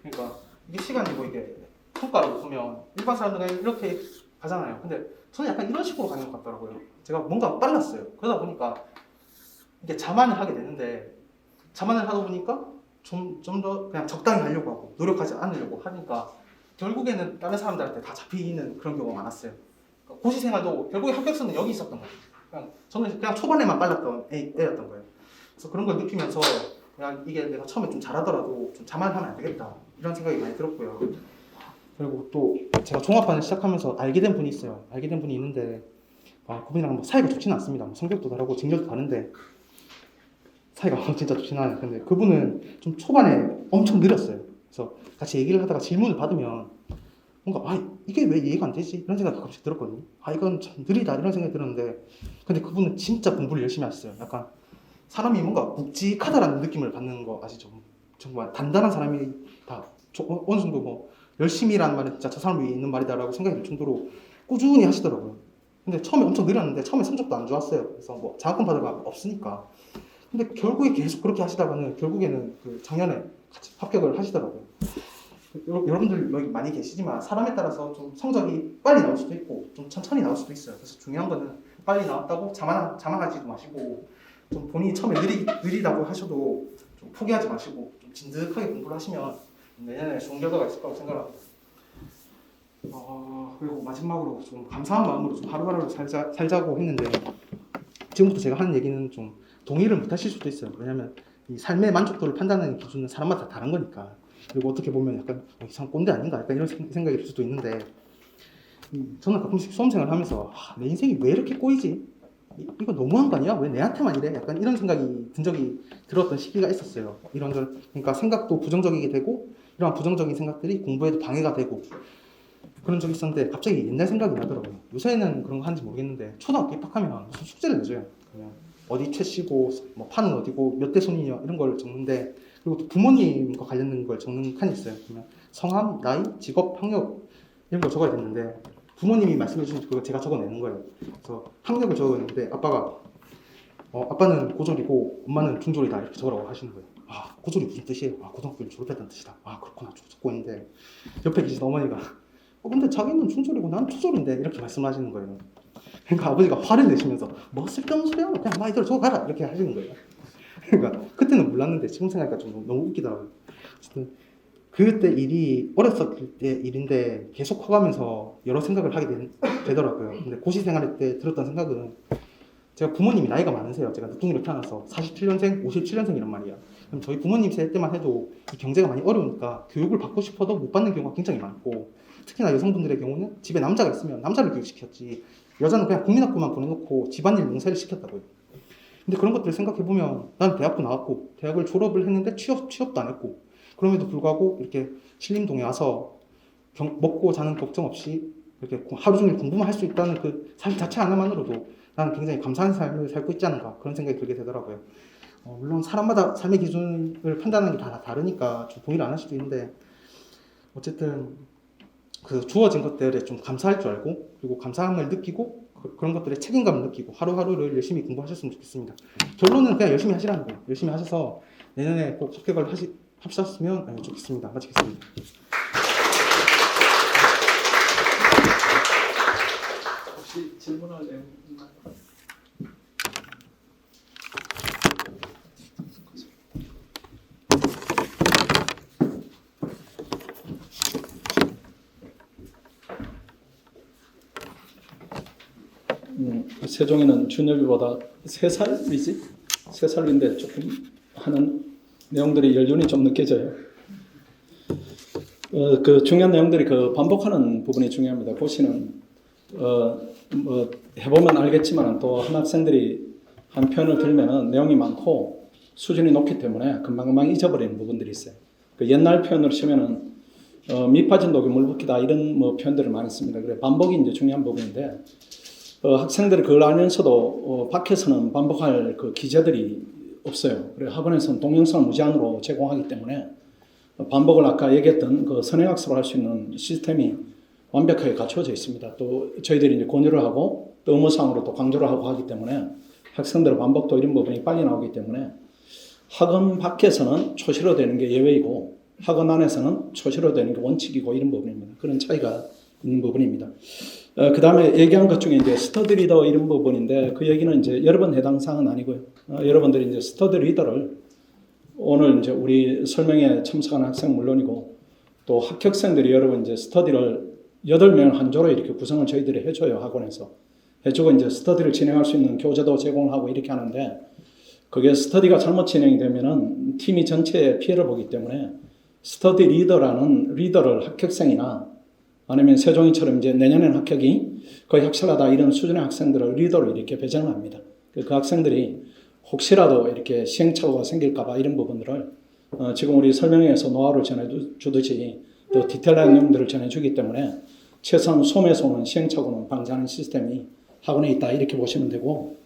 그러니까 이게 시간이고 이게 평가로 보면 일반 사람들은 이렇게 가잖아요. 근데 저는 약간 이런 식으로 가는 것 같더라고요. 제가 뭔가 빨랐어요. 그러다 보니까 이게 자만을 하게 되는데 자만을 하다 보니까 좀 더 그냥 적당히 하려고 하고 노력하지 않으려고 하니까 결국에는 다른 사람들한테 다 잡히는 그런 경우가 많았어요. 그러니까 고시 생활도 결국에 합격선은 여기 있었던 거예요. 저는 그냥 초반에만 빨랐던 애였던 거예요. 그래서 그런 걸 느끼면서 그냥 이게 내가 처음에 좀 잘하더라도 좀 자만하면 안 되겠다 이런 생각이 많이 들었고요. 그리고 또 제가 종합반을 시작하면서 알게 된 분이 있어요. 알게 된 분이 있는데 그분이랑 뭐 사이가 좋지는 않습니다. 뭐 성격도 다르고 직렬도 다른데 사이가 진짜 좋지는 않아요. 근데 그분은 좀 초반에 엄청 느렸어요. 그래서 같이 얘기를 하다가 질문을 받으면 뭔가 이게 왜 이해가 안 되지? 이런 생각이 가끔씩 들었거든요. 이건 참 느리다 이런 생각이 들었는데 근데 그분은 진짜 공부를 열심히 하셨어요. 약간 사람이 뭔가 묵직하다라는 느낌을 받는 거 아시죠? 정말 단단한 사람이 다 어느 정도 뭐 열심히라는 말은 진짜 저 사람 위에 있는 말이다라고 생각이 들 정도로 꾸준히 하시더라고요. 근데 처음에 엄청 느렸는데 처음에 성적도 안 좋았어요. 그래서 뭐 장학금 받을 거 없으니까. 근데 결국에 계속 그렇게 하시다가는 결국에는 그 작년에 같이 합격을 하시더라고요. 여러분들 여기 많이 계시지만 사람에 따라서 좀 성적이 빨리 나올 수도 있고 좀 천천히 나올 수도 있어요. 그래서 중요한 거는 빨리 나왔다고 자만하지도 마시고 좀 본인이 처음에 느리다고 하셔도 좀 포기하지 마시고 좀 진득하게 공부를 하시면 내년에 좋은 결과가 있을 거라고 생각합니다. 그리고 마지막으로 좀 감사한 마음으로 좀 하루하루를 살자고 했는데 지금부터 제가 하는 얘기는 좀 동의를 못 하실 수도 있어요. 왜냐면 이 삶의 만족도를 판단하는 기준은 사람마다 다른 거니까. 그리고 어떻게 보면 약간 이상 꼰대 아닌가 약간 이런 생각이 들 수도 있는데 저는 가끔씩 수험생활을 하면서 내 인생이 왜 이렇게 꼬이지? 이거 너무한 거 아니야? 왜 내한테만 이래? 약간 이런 생각이 든 적이 들었던 시기가 있었어요. 그러니까 생각도 부정적이게 되고 이런 부정적인 생각들이 공부에도 방해가 되고 그런 적이 있었는데 갑자기 옛날 생각이 나더라고요. 요새는 그런 거 하는지 모르겠는데 초등학교 입학하면 무슨 숙제를 내줘요. 그냥 어디 최씨고 뭐 판은 어디고 몇 대 손이냐 이런 걸 적는데 그리고 또 부모님과 관련된 걸 적는 칸이 있어요. 그러면 성함, 나이, 직업, 학력 이런 걸 적어야 되는데 부모님이 말씀해 주신 그거 제가 적어내는 거예요. 그래서 학력을 적었는데 아빠가 아빠는 고졸이고 엄마는 중졸이다 이렇게 적으라고 하시는 거예요. 고졸이 무슨 뜻이에요? 고등학교를 졸업했다는 뜻이다. 그렇구나 적고 있는데 옆에 계신 어머니가 근데 자기는 중졸이고 난 초졸인데 이렇게 말씀하시는 거예요. 그러니까 아버지가 화를 내시면서 뭐 쓸데없는 소리야 그냥 나 이대로 적어가라 이렇게 하시는 거예요. 그러니까 그때는 몰랐는데 지금 생각하니까 좀 너무 웃기더라고요. 어쨌든 그때 일이 어렸을 때 일인데 계속 커가면서 여러 생각을 하게 되더라고요. 근데 고시 생활 때 들었던 생각은 제가 부모님이 나이가 많으세요. 제가 늦둥이로 태어나서 47년생, 57년생이란 말이야. 그럼 저희 부모님 세대 때만 해도 이 경제가 많이 어려우니까 교육을 받고 싶어도 못 받는 경우가 굉장히 많고 특히나 여성분들의 경우는 집에 남자가 있으면 남자를 교육시켰지 여자는 그냥 국민학교만 보내놓고 집안일 농사를 시켰다고요. 근데 그런 것들을 생각해보면 난 대학도 나왔고 대학을 졸업을 했는데 취업도 안 했고 그럼에도 불구하고 이렇게 신림동에 와서 먹고 자는 걱정 없이 이렇게 하루 종일 공부만 할 수 있다는 그 사실 자체 하나만으로도 나는 굉장히 감사한 삶을 살고 있지 않은가 그런 생각이 들게 되더라고요. 물론 사람마다 삶의 기준을 판단하는 게 다 다르니까 좀 동의를 안 할 수도 있는데 어쨌든 그 주어진 것들에 좀 감사할 줄 알고 그리고 감사함을 느끼고 그런 것들에 책임감을 느끼고 하루하루를 열심히 공부하셨으면 좋겠습니다. 결론은 그냥 열심히 하시라는 거예요. 열심히 하셔서 내년에 꼭 합격을 하셨으면 좋겠습니다. 마치겠습니다. 혹시 질문할 내용 있나요? 세종이는 준엽이보다 3살이지? 3살인데 조금 하는 내용들이 연륜이 좀 느껴져요. 그 중요한 내용들이 그 반복하는 부분이 중요합니다. 고시는 뭐 해보면 알겠지만 또 한 학생들이 한 편을 들면은 내용이 많고 수준이 높기 때문에 금방금방 잊어버리는 부분들이 있어요. 그 옛날 표현으로 치면은 밑 빠진 독에 물 붓기다 이런 뭐 표현들을 많이 씁니다. 그래 반복이 이제 중요한 부분인데 학생들이 그걸 알면서도 밖에서는 반복할 그 기제들이 없어요. 그래 학원에서는 동영상을 무제한으로 제공하기 때문에 반복을 아까 얘기했던 그 선행학습을 할 수 있는 시스템이 완벽하게 갖춰져 있습니다. 또 저희들이 이제 권유를 하고 또 의무상으로 또 강조를 하고 하기 때문에 학생들의 반복도 이런 부분이 빨리 나오기 때문에 학원 밖에서는 초시로 되는 게 예외이고 학원 안에서는 초시로 되는 게 원칙이고 이런 부분입니다. 그런 차이가 있는 부분입니다. 그 다음에 얘기한 것 중에 이제 스터디 리더 이런 부분인데 그 얘기는 이제 여러 번 해당 사항은 아니고요. 여러분들이 이제 스터디 리더를 오늘 이제 우리 설명에 참석한 학생 물론이고 또 합격생들이 여러분 이제 스터디를 8명 한 조로 이렇게 구성을 저희들이 해줘요. 학원에서. 해주고 이제 스터디를 진행할 수 있는 교재도 제공을 하고 이렇게 하는데 그게 스터디가 잘못 진행이 되면은 팀이 전체에 피해를 보기 때문에 스터디 리더라는 리더를 합격생이나 아니면 세종이처럼 이제 내년에는 합격이 거의 확실하다 이런 수준의 학생들을 리더로 이렇게 배정을 합니다. 그 학생들이 혹시라도 이렇게 시행착오가 생길까봐 이런 부분들을 지금 우리 설명회에서 노하우를 전해주듯이 또 디테일한 내용들을 전해주기 때문에 최소한 소음에서 오는 시행착오는 방지하는 시스템이 학원에 있다 이렇게 보시면 되고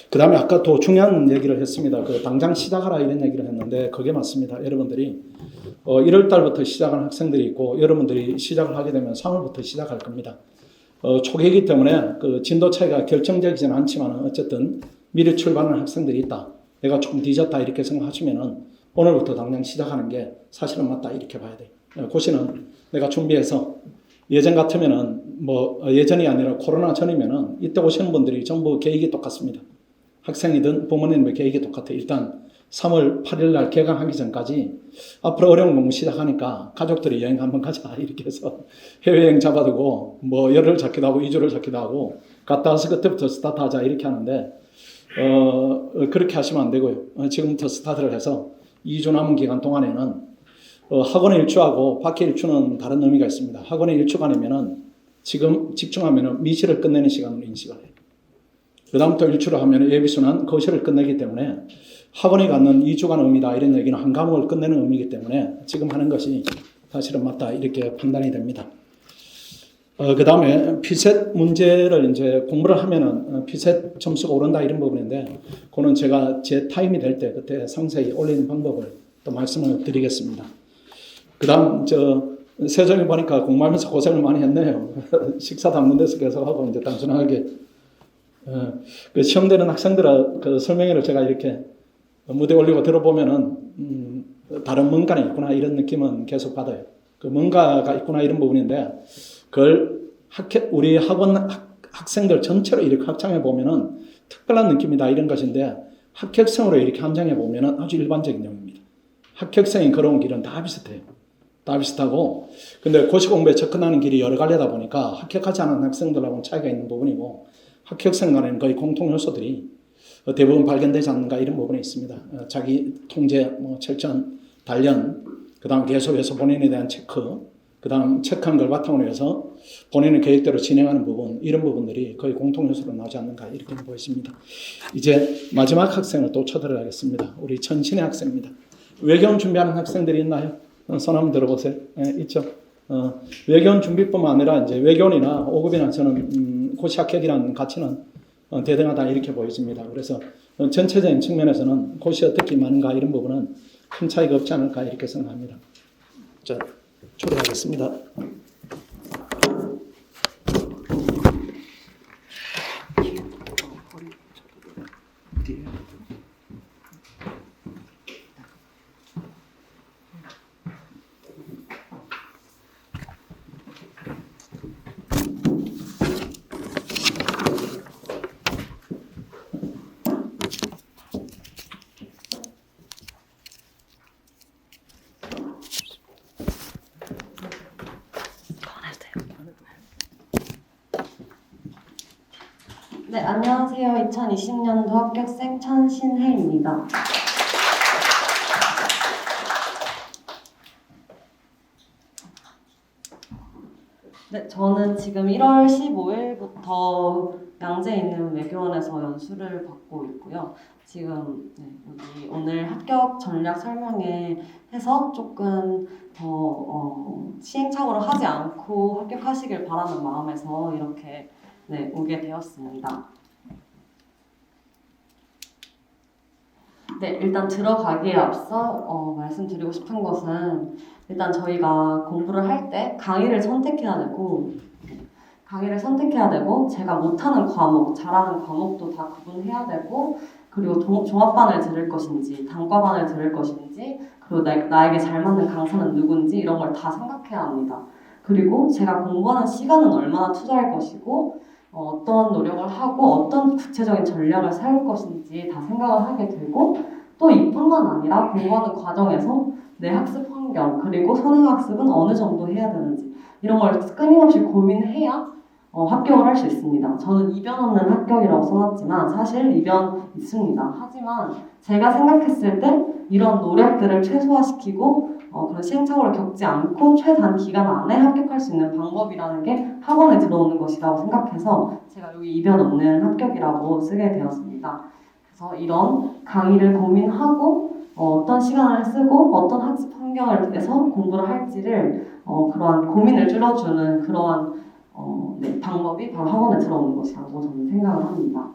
그 다음에 아까 또 중요한 얘기를 했습니다. 그 당장 시작하라 이런 얘기를 했는데 그게 맞습니다. 여러분들이 1월 달부터 시작하는 학생들이 있고 여러분들이 시작을 하게 되면 3월부터 시작할 겁니다. 초기이기 때문에 그 진도 차이가 결정적이지는 않지만 어쨌든 미리 출발하는 학생들이 있다. 내가 조금 뒤졌다 이렇게 생각하시면은 오늘부터 당장 시작하는 게 사실은 맞다 이렇게 봐야 돼요. 고시는 내가 준비해서 예전 같으면은 뭐 예전이 아니라 코로나 전이면은 이때 오시는 분들이 전부 계획이 똑같습니다. 학생이든 부모님의 계획이 똑같아요. 일단 3월 8일 날 개강하기 전까지 앞으로 어려운 공부 시작하니까 가족들이 여행 한번 가자 이렇게 해서 해외여행 잡아두고 뭐 열흘 잡기도 하고 2주를 잡기도 하고 갔다 와서 그때부터 스타트하자 이렇게 하는데 그렇게 하시면 안 되고요. 지금부터 스타트를 해서 2주 남은 기간 동안에는 학원의 일주하고 밖의 일주는 다른 의미가 있습니다. 학원의 일주간이면은 지금 집중하면은 미시를 끝내는 시간으로 인식을 해요. 그 다음부터 일주를 하면 예비순환 거시를 끝내기 때문에 학원에 갖는 2주간 의미다 이런 얘기는 한 과목을 끝내는 의미이기 때문에 지금 하는 것이 사실은 맞다 이렇게 판단이 됩니다. 그 다음에 피셋 문제를 이제 공부를 하면은 피셋 점수가 오른다 이런 부분인데 그거는 제가 제 타임이 될 때 그때 상세히 올리는 방법을 또 말씀을 드리겠습니다. 그 다음 세종이 보니까 공부하면서 고생을 많이 했네요. 식사 담는 데서 계속 하고 이제 단순하게 그 시험되는 학생들의 그 설명회를 제가 이렇게 무대 올리고 들어보면은 다른 뭔가가 있구나 이런 느낌은 계속 받아요. 그 뭔가가 있구나 이런 부분인데 그걸 우리 학원 학생들 전체로 이렇게 확장해 보면은 특별한 느낌이다 이런 것인데 합격생으로 이렇게 함정해 보면은 아주 일반적인 내용입니다. 합격생이 걸어온 길은 다 비슷해요. 다 비슷하고 근데 고시 공부에 접근하는 길이 여러 갈래다 보니까 합격하지 않은 학생들하고는 차이가 있는 부분이고 합격생 간에는 거의 공통 요소들이 대부분 발견되지 않는가 이런 부분이 있습니다. 자기 통제, 뭐 철저한 단련, 그 다음 계속해서 본인에 대한 체크, 그 다음 체크한 걸 바탕으로 해서 본인의 계획대로 진행하는 부분 이런 부분들이 거의 공통 요소로 나오지 않는가 이렇게 보입니다. 이제 마지막 학생을 또 쳐들어가겠습니다. 우리 천신의 학생입니다. 외교원 준비하는 학생들이 있나요? 손 한번 들어보세요. 있죠. 외교원 준비뿐만 아니라 이제 외교원이나 5급이나 저는 고시 합격이라는 가치는 대등하다 이렇게 보여집니다. 그래서 전체적인 측면에서는 고시 어떻게 많은가 이런 부분은 큰 차이가 없지 않을까 이렇게 생각합니다. 자, 초대하겠습니다. 네, 안녕하세요. 2020년도 합격생 천신혜입니다. 네, 저는 지금 1월 15일부터 양재에 있는 외교원에서 연수를 받고 있고요. 지금 여기 오늘 합격 전략 설명회 해서 조금 더 시행착오를 하지 않고 합격하시길 바라는 마음에서 이렇게 오게 되었습니다. 네, 일단 들어가기에 앞서 말씀드리고 싶은 것은 일단 저희가 공부를 할 때 강의를 선택해야 되고 제가 못하는 과목, 잘하는 과목도 다 구분해야 되고 그리고 종합반을 들을 것인지 단과반을 들을 것인지 그리고 나에게 잘 맞는 강사는 누군지 이런 걸 다 생각해야 합니다. 그리고 제가 공부하는 시간은 얼마나 투자할 것이고 어떤 노력을 하고 어떤 구체적인 전략을 세울 것인지 다 생각을 하게 되고 또 이뿐만 아니라 공부하는 과정에서 내 학습 환경 그리고 선행학습은 어느 정도 해야 되는지 이런 걸 끊임없이 고민해야 합격을 할 수 있습니다. 저는 이변 없는 합격이라고 써놨지만 사실 이변 있습니다. 하지만 제가 생각했을 때 이런 노력들을 최소화시키고 그런 시행착오를 겪지 않고 최단 기간 안에 합격할 수 있는 방법이라는 게 학원에 들어오는 것이라고 생각해서 제가 여기 이변 없는 합격이라고 쓰게 되었습니다. 그래서 이런 강의를 고민하고 어떤 시간을 쓰고 어떤 학습 환경을 해서 공부를 할지를 그러한 고민을 줄여주는 그러한 방법이 바로 학원에 들어오는 것이라고 저는 생각을 합니다.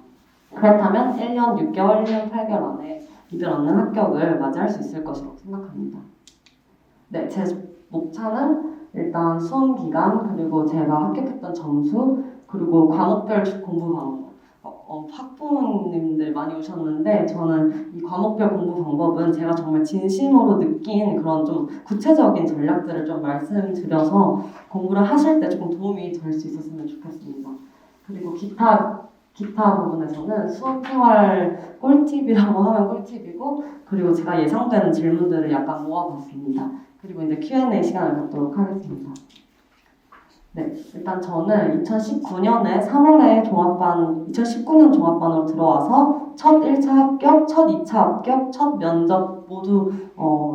그렇다면 1년 6개월, 1년 8개월 안에 이변 없는 합격을 맞이할 수 있을 것이라고 생각합니다. 네, 제 목차는 일단 수험 기간, 그리고 제가 합격했던 점수, 그리고 과목별 공부 방법. 학부모님들 많이 오셨는데 저는 이 과목별 공부 방법은 제가 정말 진심으로 느낀 그런 좀 구체적인 전략들을 좀 말씀드려서 공부를 하실 때 조금 도움이 될 수 있었으면 좋겠습니다. 그리고 기타 부분에서는 수험 생활 꿀팁이라고 하면 꿀팁이고 그리고 제가 예상되는 질문들을 약간 모아봤습니다. 그리고 이제 Q&A 시간을 갖도록 하겠습니다. 네, 일단 저는 2019년에 3월에 2019년 종합반으로 들어와서 첫 1차 합격, 첫 2차 합격, 첫 면접 모두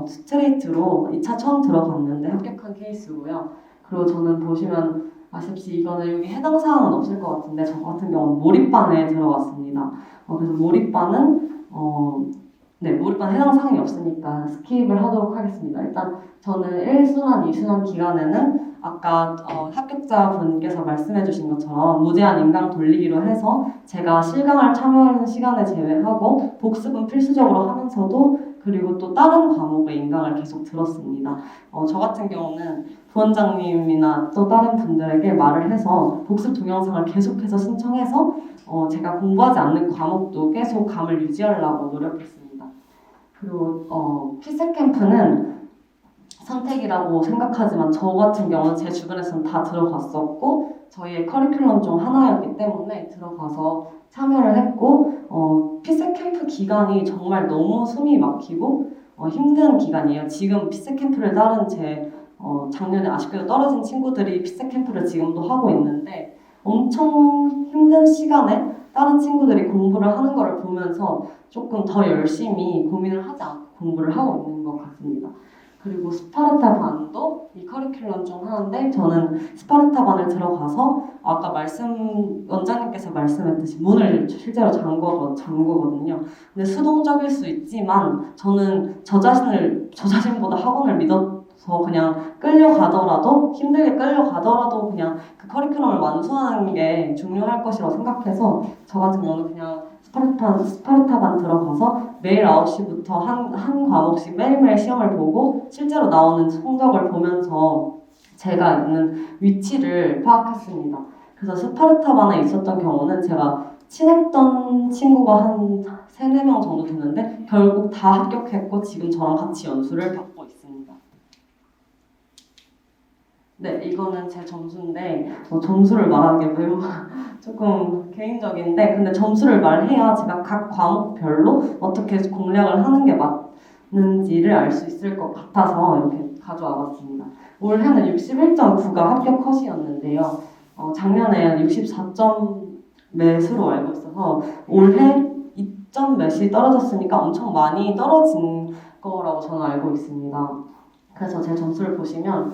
스트레이트로 2차 처음 들어갔는데 합격한 케이스고요. 그리고 저는 보시면 아시다시피 이거는 여기 해당 사항은 없을 것 같은데 저 같은 경우는 몰입반에 들어갔습니다. 그래서 몰입반은 몰입반 해당 사항이 없으니까 스킵을 하도록 하겠습니다. 일단 저는 1순환, 2순환 기간에는 아까 합격자분께서 말씀해주신 것처럼 무제한 인강 돌리기로 해서 제가 실강을 참여하는 시간을 제외하고 복습은 필수적으로 하면서도 그리고 또 다른 과목의 인강을 계속 들었습니다. 저 같은 경우는 부원장님이나 또 다른 분들에게 말을 해서 복습 동영상을 계속해서 신청해서 제가 공부하지 않는 과목도 계속 감을 유지하려고 노력했습니다. 그리고 피셋 캠프는 선택이라고 생각하지만 저 같은 경우는 제 주변에서는 다 들어갔었고 저희의 커리큘럼 중 하나였기 때문에 들어가서 참여를 했고 피셋 캠프 기간이 정말 너무 숨이 막히고 힘든 기간이에요. 지금 피셋 캠프를 따른 제 작년에 아쉽게도 떨어진 친구들이 피셋 캠프를 지금도 하고 있는데 엄청 힘든 시간에 다른 친구들이 공부를 하는 걸 보면서 조금 더 열심히 고민을 하지 않고 공부를 하고 있는 것 같습니다. 그리고 스파르타 반도 이 커리큘럼 중 하나인데 저는 스파르타 반을 들어가서 아까 원장님께서 말씀했듯이 문을 실제로 잠그거든요. 근데 수동적일 수 있지만 저는 저 자신보다 학원을 믿어서 그냥 힘들게 끌려가더라도 그냥 그 커리큘럼을 완수하는 게 중요할 것이라고 생각해서 저 같은 경우는 그냥 스파르타반 들어가서 매일 9시부터 한 과목씩 매일매일 시험을 보고 실제로 나오는 성적을 보면서 제가 있는 위치를 파악했습니다. 그래서 스파르타반에 있었던 경우는 제가 친했던 친구가 한 3-4명 정도 됐는데 결국 다 합격했고 지금 저랑 같이 연수를 받고 있습니다. 네, 이거는 제 점수인데 점수를 말하는 게 매우 조금 개인적인데 근데 점수를 말해야 제가 각 과목별로 어떻게 공략을 하는 게 맞는지를 알 수 있을 것 같아서 이렇게 가져와 봤습니다. 올해는 61.9가 합격 컷이었는데요. 작년에 64점 매수로 알고 있어서 올해 2점 몇이 떨어졌으니까 엄청 많이 떨어진 거라고 저는 알고 있습니다. 그래서 제 점수를 보시면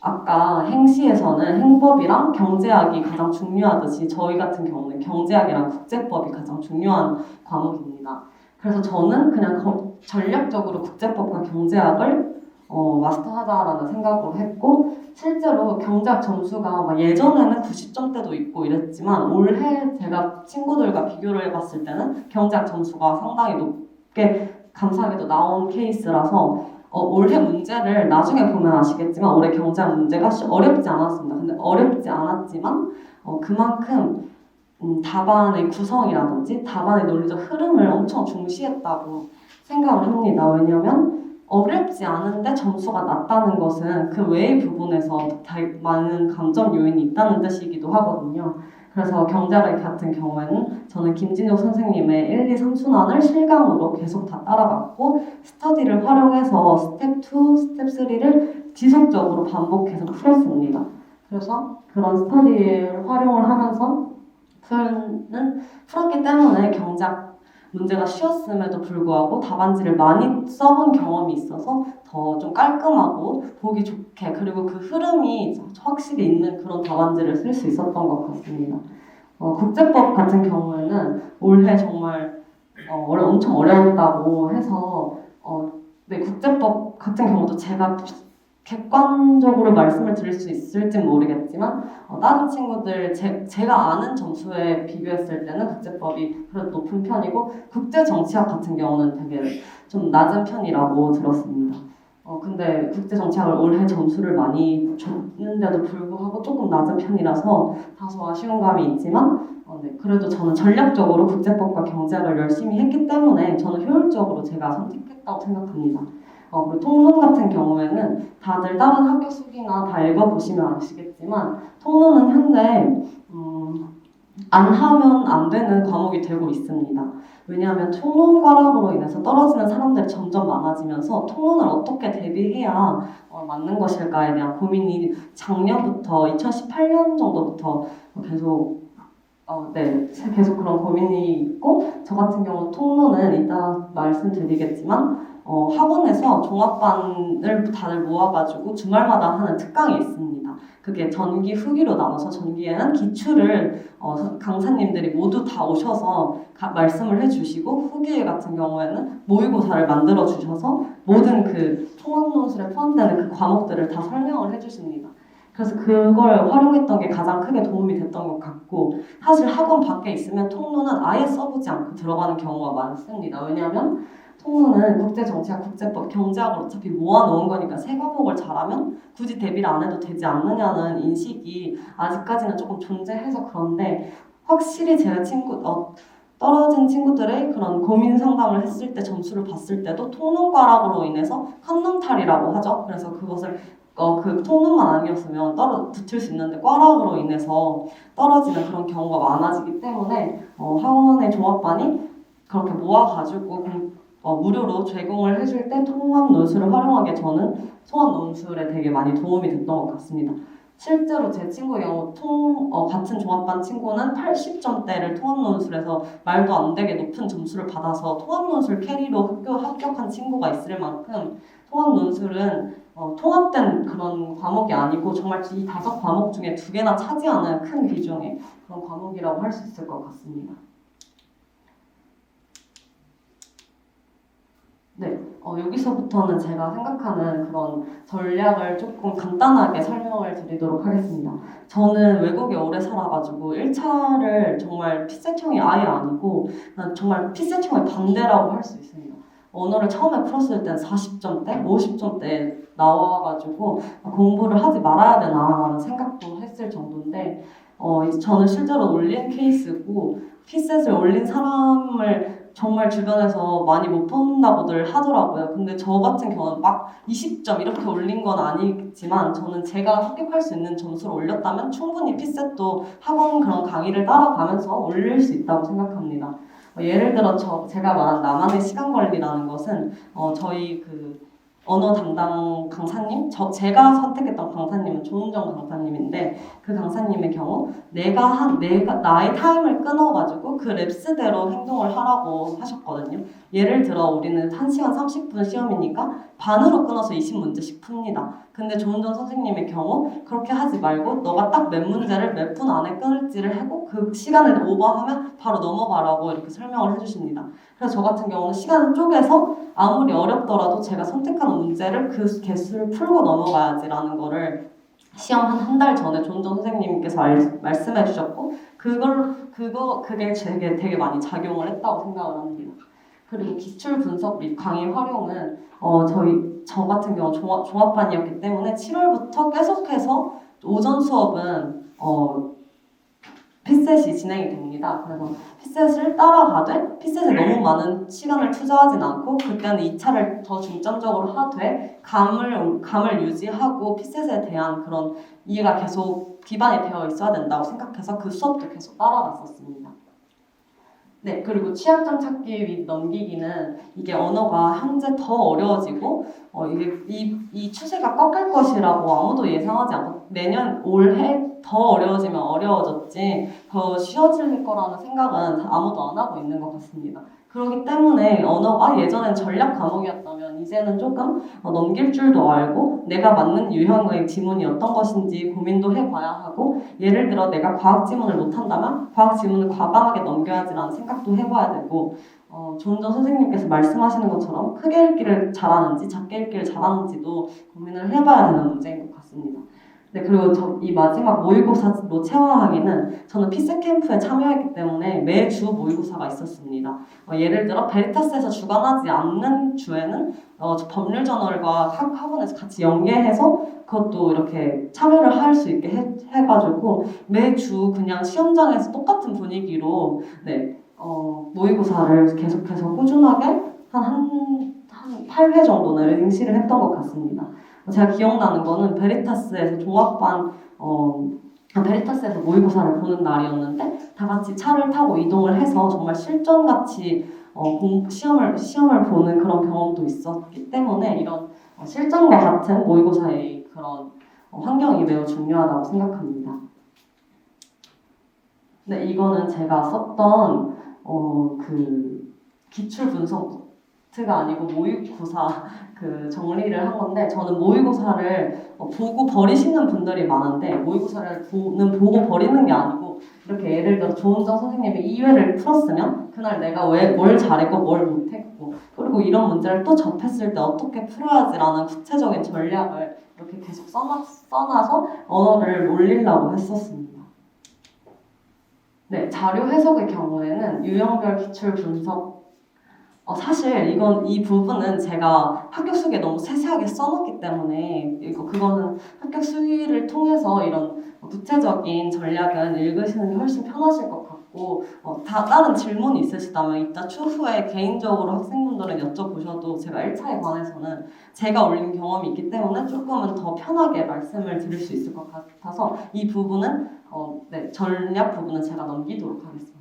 아까 행시에서는 행법이랑 경제학이 가장 중요하듯이 저희 같은 경우는 경제학이랑 국제법이 가장 중요한 과목입니다. 그래서 저는 그냥 전략적으로 국제법과 경제학을 마스터하자라는 생각으로 했고 실제로 경제학 점수가 막 예전에는 90점대도 있고 이랬지만 올해 제가 친구들과 비교를 해봤을 때는 경제학 점수가 상당히 높게 감사하게도 나온 케이스라서 올해 문제를 나중에 보면 아시겠지만 올해 경제학 문제가 어렵지 않았습니다. 근데 어렵지 않았지만 그만큼 답안의 구성이라든지 답안의 논리적 흐름을 엄청 중시했다고 생각을 합니다. 왜냐하면 어렵지 않은데 점수가 낮다는 것은 그 외의 부분에서 많은 감점 요인이 있다는 뜻이기도 하거든요. 그래서 경제학 같은 경우에는 저는 김진욱 선생님의 1, 2, 3순환을 실강으로 계속 다 따라갔고 스터디를 활용해서 스텝 2, 스텝 3를 지속적으로 반복해서 풀었습니다. 그래서 그런 스터디를 활용을 하면서 풀었기 때문에 경제학 문제가 쉬웠음에도 불구하고 답안지를 많이 써본 경험이 있어서 더 좀 깔끔하고 보기 좋게 그리고 그 흐름이 확실히 있는 그런 답안지를 쓸 수 있었던 것 같습니다. 국제법 같은 경우에는 올해 정말 엄청 어려웠다고 해서 네, 국제법 같은 경우도 제가 객관적으로 말씀을 드릴 수 있을지 모르겠지만 다른 친구들 제가 아는 점수에 비교했을 때는 국제법이 그래도 높은 편이고 국제정치학 같은 경우는 되게 좀 낮은 편이라고 들었습니다. 근데 국제정치학을 올해 점수를 많이 줬는데도 불구하고 조금 낮은 편이라서 다소 아쉬운 감이 있지만 네, 그래도 저는 전략적으로 국제법과 경제학을 열심히 했기 때문에 저는 효율적으로 제가 선택했다고 생각합니다. 그리고 통론 같은 경우에는 다들 다른 학교 수기나 다 읽어보시면 아시겠지만 통론은 현재 안 하면 안 되는 과목이 되고 있습니다. 왜냐하면 통론 과락으로 인해서 떨어지는 사람들이 점점 많아지면서 통론을 어떻게 대비해야 맞는 것일까에 대한 고민이 작년부터 2018년 정도부터 계속 그런 고민이 있고 저 같은 경우 통론은 이따 말씀드리겠지만 학원에서 종합반을 다들 모아가지고 주말마다 하는 특강이 있습니다. 그게 전기, 후기로 나눠서 전기에는 기출을 강사님들이 모두 다 오셔서 말씀을 해주시고 후기 같은 경우에는 모의고사를 만들어 주셔서 모든 그 통합논술에 포함되는 그 과목들을 다 설명을 해주십니다. 그래서 그걸 활용했던 게 가장 크게 도움이 됐던 것 같고 사실 학원 밖에 있으면 통론은 아예 써보지 않고 들어가는 경우가 많습니다. 왜냐하면 통론은 국제정치학, 국제법, 경제학을 어차피 모아놓은 거니까 세 과목을 잘하면 굳이 대비를 안 해도 되지 않느냐는 인식이 아직까지는 조금 존재해서 그런데 확실히 제 떨어진 친구들의 그런 고민 상담을 했을 때 점수를 봤을 때도 통론과락으로 인해서 한눈탈이라고 하죠. 그래서 그것을 그 통론만 아니었으면 붙을 수 있는데 과락으로 인해서 떨어지는 그런 경우가 많아지기 때문에 학원의 종합반이 그렇게 모아가지고 무료로 제공을 해줄 때 통합 논술을 활용하게 저는 통합 논술에 되게 많이 도움이 됐던 것 같습니다. 실제로 제 친구의 경우 같은 종합반 친구는 80점대를 통합 논술에서 말도 안 되게 높은 점수를 받아서 통합 논술 캐리로 합격한 친구가 있을 만큼 통합 논술은 통합된 그런 과목이 아니고 정말 이 5과목 중에 2개나 차지하는 큰 비중의 그런 과목이라고 할 수 있을 것 같습니다. 네, 여기서부터는 제가 생각하는 그런 전략을 조금 간단하게 설명을 드리도록 하겠습니다. 저는 외국에 오래 살아가지고 1차를 정말 피셋형이 아예 아니고 정말 피셋형의 반대라고 할 수 있습니다. 언어를 처음에 풀었을 땐 40점대, 50점대 나와가지고 공부를 하지 말아야 되나라는 생각도 했을 정도인데 저는 실제로 올린 케이스고 피셋을 올린 사람을 정말 주변에서 많이 못 본다고들 하더라고요. 근데 저 같은 경우는 막 20점 이렇게 올린 건 아니지만 저는 제가 합격할 수 있는 점수를 올렸다면 충분히 피셋도 학원 그런 강의를 따라가면서 올릴 수 있다고 생각합니다. 예를 들어 제가 말한 나만의 시간 관리라는 것은 저희 언어 담당 강사님, 제가 선택했던 강사님은 조은정 강사님인데 그 강사님의 경우 내가 나의 타임을 끊어가지고 그 랩스대로 행동을 하라고 하셨거든요. 예를 들어 우리는 1시간 30분 시험이니까 반으로 끊어서 20문제씩 풉니다. 근데 조은정 선생님의 경우 그렇게 하지 말고 너가 딱 몇 문제를 몇 분 안에 끊을지를 하고 그 시간을 오버하면 바로 넘어가라고 이렇게 설명을 해주십니다. 그래서 저 같은 경우는 시간을 쪼개서 아무리 어렵더라도 제가 선택한 문제를 그 개수를 풀고 넘어가야지라는 거를 시험 한 달 전에 조은정 선생님께서 말씀해 주셨고 그게 제게 되게 많이 작용을 했다고 생각을 합니다. 그리고 기출 분석 및 강의 활용은 저 같은 경우 종합반이었기 때문에 7월부터 계속해서 오전 수업은 피셋이 진행이 됩니다. 그래서 피셋을 따라가되 피셋에 너무 많은 시간을 투자하진 않고 그때는 2차를 더 중점적으로 하되 감을 유지하고 피셋에 대한 그런 이해가 계속 기반이 되어 있어야 된다고 생각해서 그 수업도 계속 따라갔었습니다. 네, 그리고 취약점 찾기 및 넘기기는 이게 언어가 현재 더 어려워지고 이 추세가 꺾일 것이라고 아무도 예상하지 않고 내년 올해 더 어려워지면 어려워졌지 더 쉬워질 거라는 생각은 아무도 안 하고 있는 것 같습니다. 그렇기 때문에 언어가 예전엔 전략 과목이었다면 이제는 조금 넘길 줄도 알고 내가 맞는 유형의 지문이 어떤 것인지 고민도 해봐야 하고 예를 들어 내가 과학 지문을 못한다면 과학 지문을 과감하게 넘겨야지라는 생각도 해봐야 되고 조은정 선생님께서 말씀하시는 것처럼 크게 읽기를 잘하는지 작게 읽기를 잘하는지도 고민을 해봐야 되는 문제인 것 같습니다. 네, 그리고 이 마지막 모의고사로 채화하기는 저는 피셋 캠프에 참여했기 때문에 매주 모의고사가 있었습니다. 예를 들어 베리타스에서 주관하지 않는 주에는 법률 저널과 학원에서 같이 연계해서 그것도 이렇게 참여를 할 수 있게 해가지고 매주 그냥 시험장에서 똑같은 분위기로 모의고사를 계속해서 꾸준하게 한 8회 정도는 응시를 했던 것 같습니다. 제가 기억나는 거는 베리타스에서 베리타스에서 모의고사를 보는 날이었는데 다 같이 차를 타고 이동을 해서 정말 실전같이 시험을 보는 그런 경험도 있었기 때문에 이런 실전과 같은 모의고사의 그런 환경이 매우 중요하다고 생각합니다. 네, 이거는 제가 썼던 그 기출 분석 가 아니고 모의고사 정리를 한 건데 저는 모의고사를 보고 버리시는 분들이 많은데 모의고사를 보고 버리는 게 아니고 이렇게 예를 들어 조은정 선생님이 2회를 풀었으면 그날 내가 뭘 잘했고 뭘 못했고 그리고 이런 문제를 또 접했을 때 어떻게 풀어야지라는 구체적인 전략을 이렇게 계속 써놔서 언어를 올리려고 했었습니다. 네, 자료 해석의 경우에는 유형별 기출 분석 사실 이 부분은 제가 합격 수기에 너무 세세하게 써놨기 때문에 그거는 합격 수기를 통해서 이런 구체적인 전략은 읽으시는 게 훨씬 편하실 것 같고 다른 질문이 있으시다면 이따 추후에 개인적으로 학생분들은 여쭤보셔도 제가 1차에 관해서는 제가 올린 경험이 있기 때문에 조금은 더 편하게 말씀을 드릴 수 있을 것 같아서 이 부분은 전략 부분은 제가 넘기도록 하겠습니다.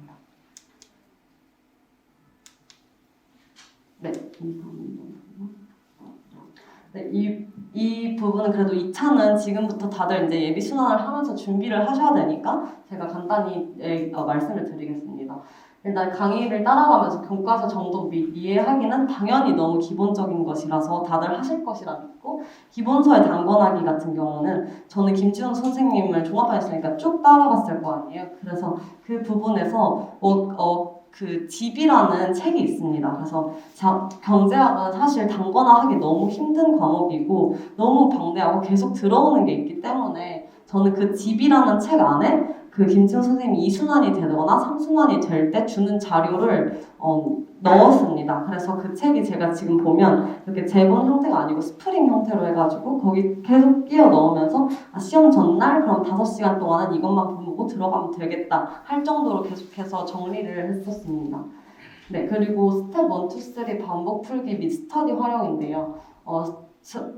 이 부분은 그래도 2차는 지금부터 다들 이제 예비 순환을 하면서 준비를 하셔야 되니까 제가 간단히 말씀을 드리겠습니다. 일단 강의를 따라가면서 교과서 정독 및 이해하기는 당연히 너무 기본적인 것이라서 다들 하실 것이라 믿고 기본서의 단권하기 같은 경우는 저는 김지훈 선생님을 종합하셨으니까 쭉 따라갔을 거 아니에요. 그래서 그 부분에서 그 집이라는 책이 있습니다. 그래서 경제학은 사실 단권화하기 너무 힘든 과목이고 너무 방대하고 계속 들어오는 게 있기 때문에 저는 그 집이라는 책 안에 그 김지훈 선생님이 2순환이 되거나 3순환이 될 때 주는 자료를 넣었습니다. 그래서 그 책이 제가 지금 보면 이렇게 제본 형태가 아니고 스프링 형태로 해가지고 거기 계속 끼워 넣으면서 시험 전날 그럼 5시간 동안은 이것만 보고 들어가면 되겠다 할 정도로 계속해서 정리를 했었습니다. 네, 그리고 스텝 1, 2, 3 반복 풀기 및 스터디 활용인데요.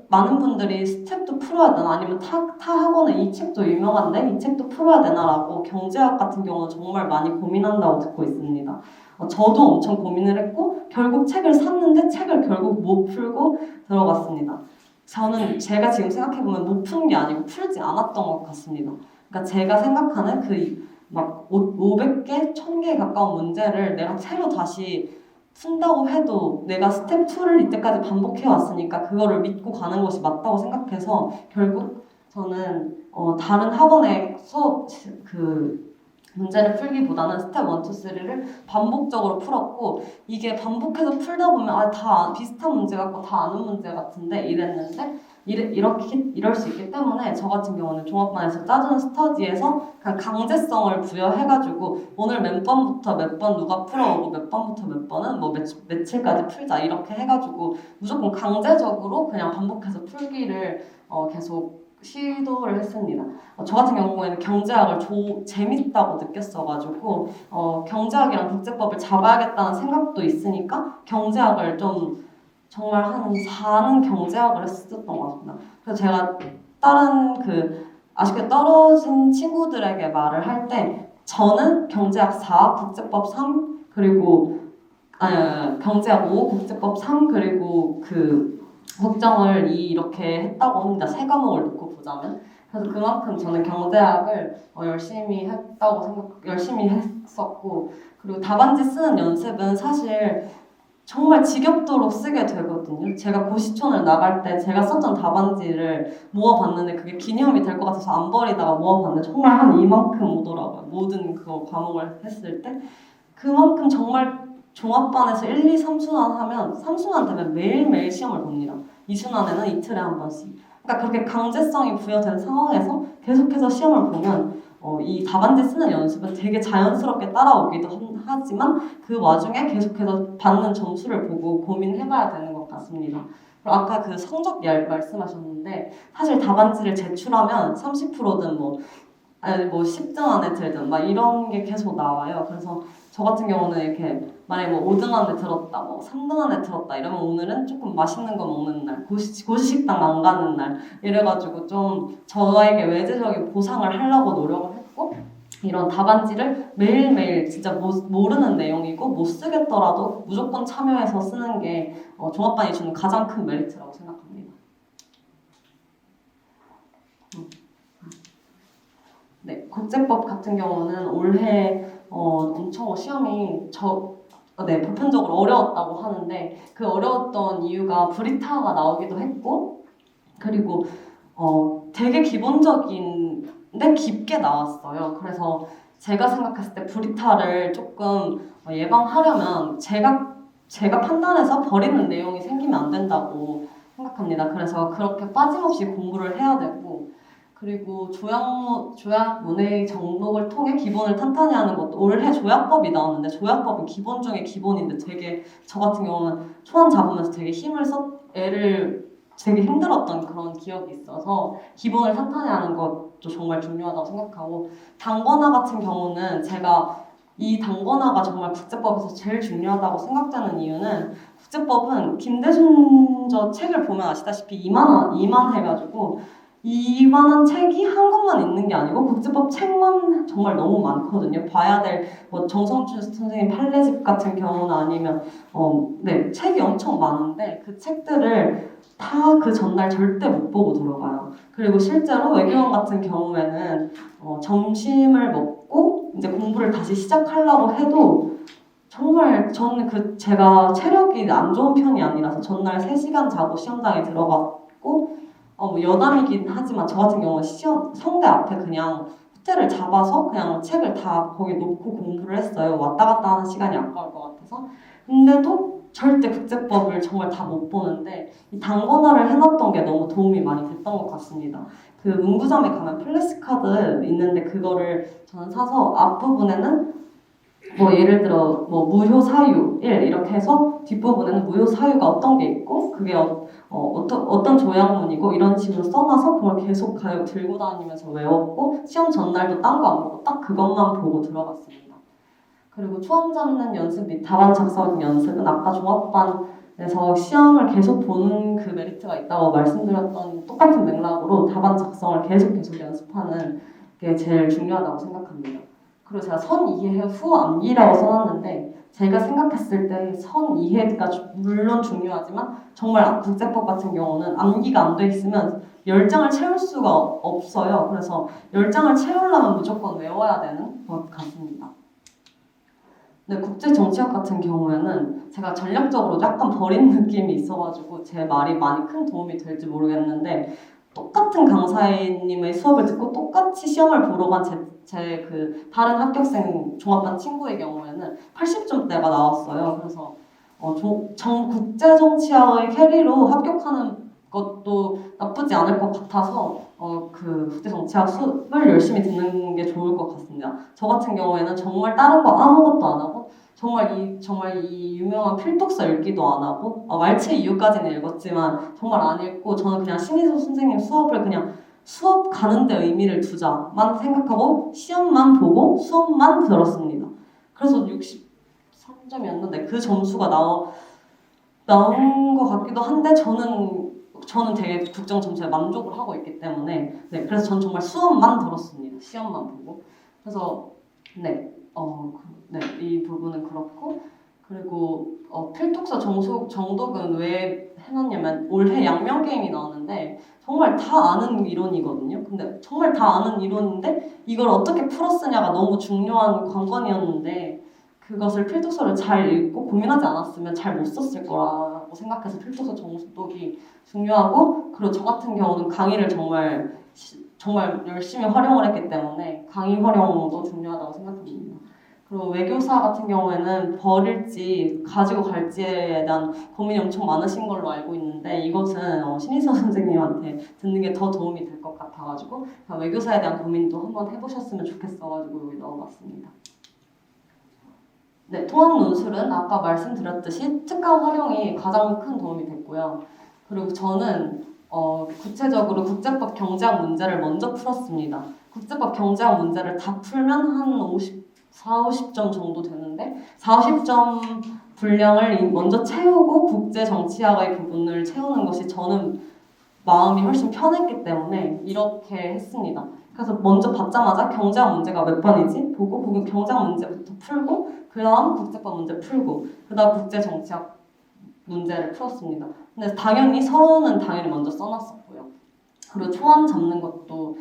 많은 분들이 스텝도 풀어야 되나 아니면 타 학원은 이 책도 유명한데 이 책도 풀어야 되나라고 경제학 같은 경우는 정말 많이 고민한다고 듣고 있습니다. 저도 엄청 고민을 했고 결국 책을 샀는데 책을 결국 못 풀고 들어갔습니다. 저는 제가 지금 생각해보면 못 푼 게 아니고 풀지 않았던 것 같습니다. 그러니까 제가 생각하는 그 막 500개, 1000개에 가까운 문제를 내가 새로 다시 푼다고 해도 내가 스텝 2를 이때까지 반복해 왔으니까 그거를 믿고 가는 것이 맞다고 생각해서 결국 저는 다른 학원의 수업 그 문제를 풀기보다는 스텝 1, 2, 3를 반복적으로 풀었고 이게 반복해서 풀다 보면 다 비슷한 문제 같고 다 아는 문제 같은데 이랬는데 이럴 수 있기 때문에 저 같은 경우는 종합반에서 짜주는 스터디에서 그냥 강제성을 부여해가지고 오늘 몇 번부터 몇 번 누가 풀어오고 몇 번부터 몇 번은 뭐 며칠까지 풀자 이렇게 해가지고 무조건 강제적으로 그냥 반복해서 풀기를 계속 시도를 했습니다. 저 같은 경우에는 경제학을 재밌다고 느꼈어가지고 경제학이랑 국제법을 잡아야겠다는 생각도 있으니까 경제학을 좀 정말 한 4는 경제학을 했었던 것 같습니다. 그래서 제가 다른 아쉽게 떨어진 친구들에게 말을 할 때 저는 경제학 4, 국제법 3 그리고 경제학 5, 국제법 3 그리고 국정을 2 이렇게 했다고 합니다. 세 과목을 놓고 보자면. 그래서 그만큼 저는 경제학을 열심히 했었고 그리고 답안지 쓰는 연습은 사실 정말 지겹도록 쓰게 되거든요. 제가 고시촌을 나갈 때 제가 썼던 답안지를 모아봤는데 그게 기념이 될 것 같아서 안 버리다가 모아봤는데 정말 한 이만큼 오더라고요. 모든 그 과목을 했을 때. 그만큼 정말 종합반에서 1, 2, 3순환 하면 3순환 되면 매일매일 시험을 봅니다. 2순환에는 이틀에 한 번씩. 그러니까 그렇게 강제성이 부여된 상황에서 계속해서 시험을 보면 이 답안지 쓰는 연습은 되게 자연스럽게 따라오기도 하지만 그 와중에 계속해서 받는 점수를 보고 고민해봐야 되는 것 같습니다. 그리고 아까 그 성적 말씀하셨는데 사실 답안지를 제출하면 30%든 뭐 10등 안에 들든 막 이런 게 계속 나와요. 그래서 저 같은 경우는 이렇게 만약에 뭐 5등 안에 들었다, 뭐 3등 안에 들었다 이러면 오늘은 조금 맛있는 거 먹는 날, 고시식당 안 가는 날 이래가지고 좀 저에게 외제적인 보상을 하려고 노력을 했고 이런 답안지를 매일매일 진짜 모르는 내용이고 못 쓰겠더라도 무조건 참여해서 쓰는 게 종합반이 주는 가장 큰 메리트라고 생각합니다. 네, 국제법 같은 경우는 올해 엄청 시험이 보편적으로 어려웠다고 하는데 그 어려웠던 이유가 브리타가 나오기도 했고 그리고 되게 기본적인데 깊게 나왔어요. 그래서 제가 생각했을 때 브리타를 조금 예방하려면 제가 판단해서 버리는 내용이 생기면 안 된다고 생각합니다. 그래서 그렇게 빠짐없이 공부를 해야 되고 그리고 조약문의 정독을 통해 기본을 탄탄히 하는 것도 올해 조약법이 나왔는데 조약법은 기본 중에 기본인데 되게 저 같은 경우는 초안 잡으면서 되게 되게 힘들었던 그런 기억이 있어서 기본을 탄탄히 하는 것도 정말 중요하다고 생각하고 단권화 같은 경우는 제가 이 단권화가 정말 국제법에서 제일 중요하다고 생각되는 이유는 국제법은 김대순 저 책을 보면 아시다시피 이만해가지고 이만한 책이 한 권만 있는 게 아니고 국제법 책만 정말 너무 많거든요. 봐야 될 뭐 정성춘 선생님 판례집 같은 경우는 아니면 책이 엄청 많은데 그 책들을 다 그 전날 절대 못 보고 들어가요. 그리고 실제로 외교원 같은 경우에는 점심을 먹고 이제 공부를 다시 시작하려고 해도 정말 저는 제가 체력이 안 좋은 편이 아니라서 전날 3시간 자고 시험장에 들어갔고 여담이긴 하지만 저 같은 경우는 성대 앞에 그냥 호텔을 잡아서 그냥 책을 다 거기 놓고 공부를 했어요. 왔다 갔다 하는 시간이 아까울 것 같아서. 근데도 절대 국제법을 정말 다 못 보는데 이 단권화를 해놨던 게 너무 도움이 많이 됐던 것 같습니다. 그 문구점에 가면 플래시카드 있는데 그거를 저는 사서 앞부분에는 뭐 예를 들어 뭐 무효 사유 1 이렇게 해서 뒷부분에는 무효 사유가 어떤 게 있고 그게 어떤 조약문이고 이런 식으로 써놔서 그걸 계속 들고 다니면서 외웠고 시험 전날도 딴 거 안 보고 딱 그것만 보고 들어갔습니다. 그리고 초안 잡는 연습 및 답안 작성 연습은 아까 종합반에서 시험을 계속 보는 그 메리트가 있다고 말씀드렸던 똑같은 맥락으로 답안 작성을 계속 연습하는 게 제일 중요하다고 생각합니다. 그리고 제가 선 이해 후 암기라고 써놨는데 제가 생각했을 때 선 이해가 물론 중요하지만 정말 국제법 같은 경우는 암기가 안 돼 있으면 10장을 채울 수가 없어요. 그래서 10장을 채우려면 무조건 외워야 되는 것 같습니다. 근데 국제정치학 같은 경우에는 제가 전략적으로 약간 버린 느낌이 있어가지고 제 말이 많이 큰 도움이 될지 모르겠는데 똑같은 강사님의 수업을 듣고 똑같이 시험을 보러 간 제 그 다른 합격생 종합반 친구의 경우에는 80점대가 나왔어요. 그래서 국제정치학의 캐리로 합격하는 것도 나쁘지 않을 것 같아서 그 국제정치학 수업을 열심히 듣는 게 좋을 것 같습니다. 저 같은 경우에는 정말 다른 거 아무것도 안 하고 정말 이 유명한 필독서 읽기도 안 하고 말체 이유까지는 읽었지만 정말 안 읽고 저는 그냥 신희수 선생님 수업을 그냥 수업 가는데 의미를 두자만 생각하고 시험만 보고 수업만 들었습니다. 그래서 63점이었는데 그 점수가 나온 것 같기도 한데 저는 되게 국정 점수에 만족을 하고 있기 때문에 그래서 전 정말 수업만 들었습니다. 시험만 보고. 그래서 이 부분은 그렇고 그리고 필독서 정독은 왜 해놨냐면 올해 양면 게임이 나왔는데 정말 다 아는 이론이거든요. 근데 정말 다 아는 이론인데 이걸 어떻게 풀었으냐가 너무 중요한 관건이었는데 그것을 필독서를 잘 읽고 고민하지 않았으면 잘 못 썼을 거라고 생각해서 필독서 정독이 중요하고 그리고 저 같은 경우는 강의를 정말 열심히 활용을 했기 때문에 강의 활용도 중요하다고 생각합니다. 그리고 외교사 같은 경우에는 버릴지 가지고 갈지에 대한 고민이 엄청 많으신 걸로 알고 있는데 이것은 신희서 선생님한테 듣는 게 더 도움이 될 것 같아가지고 외교사에 대한 고민도 한번 해보셨으면 좋겠어가지고 여기 넣어봤습니다. 네, 통합 논술은 아까 말씀드렸듯이 특강 활용이 가장 큰 도움이 됐고요. 그리고 저는 구체적으로 국제법 경제학 문제를 먼저 풀었습니다. 국제법 경제학 문제를 다 풀면 한 50점 정도 되는데 40점 분량을 먼저 채우고 국제정치학의 부분을 채우는 것이 저는 마음이 훨씬 편했기 때문에 이렇게 했습니다. 그래서 먼저 받자마자 경제학 문제가 몇 번이지 보고 그 경제학 문제부터 풀고 그 다음 국제법 문제 풀고 그 다음 국제정치학 문제를 풀었습니다. 근데 당연히 서론은 당연히 먼저 써놨었고요. 그리고 초안 잡는 것도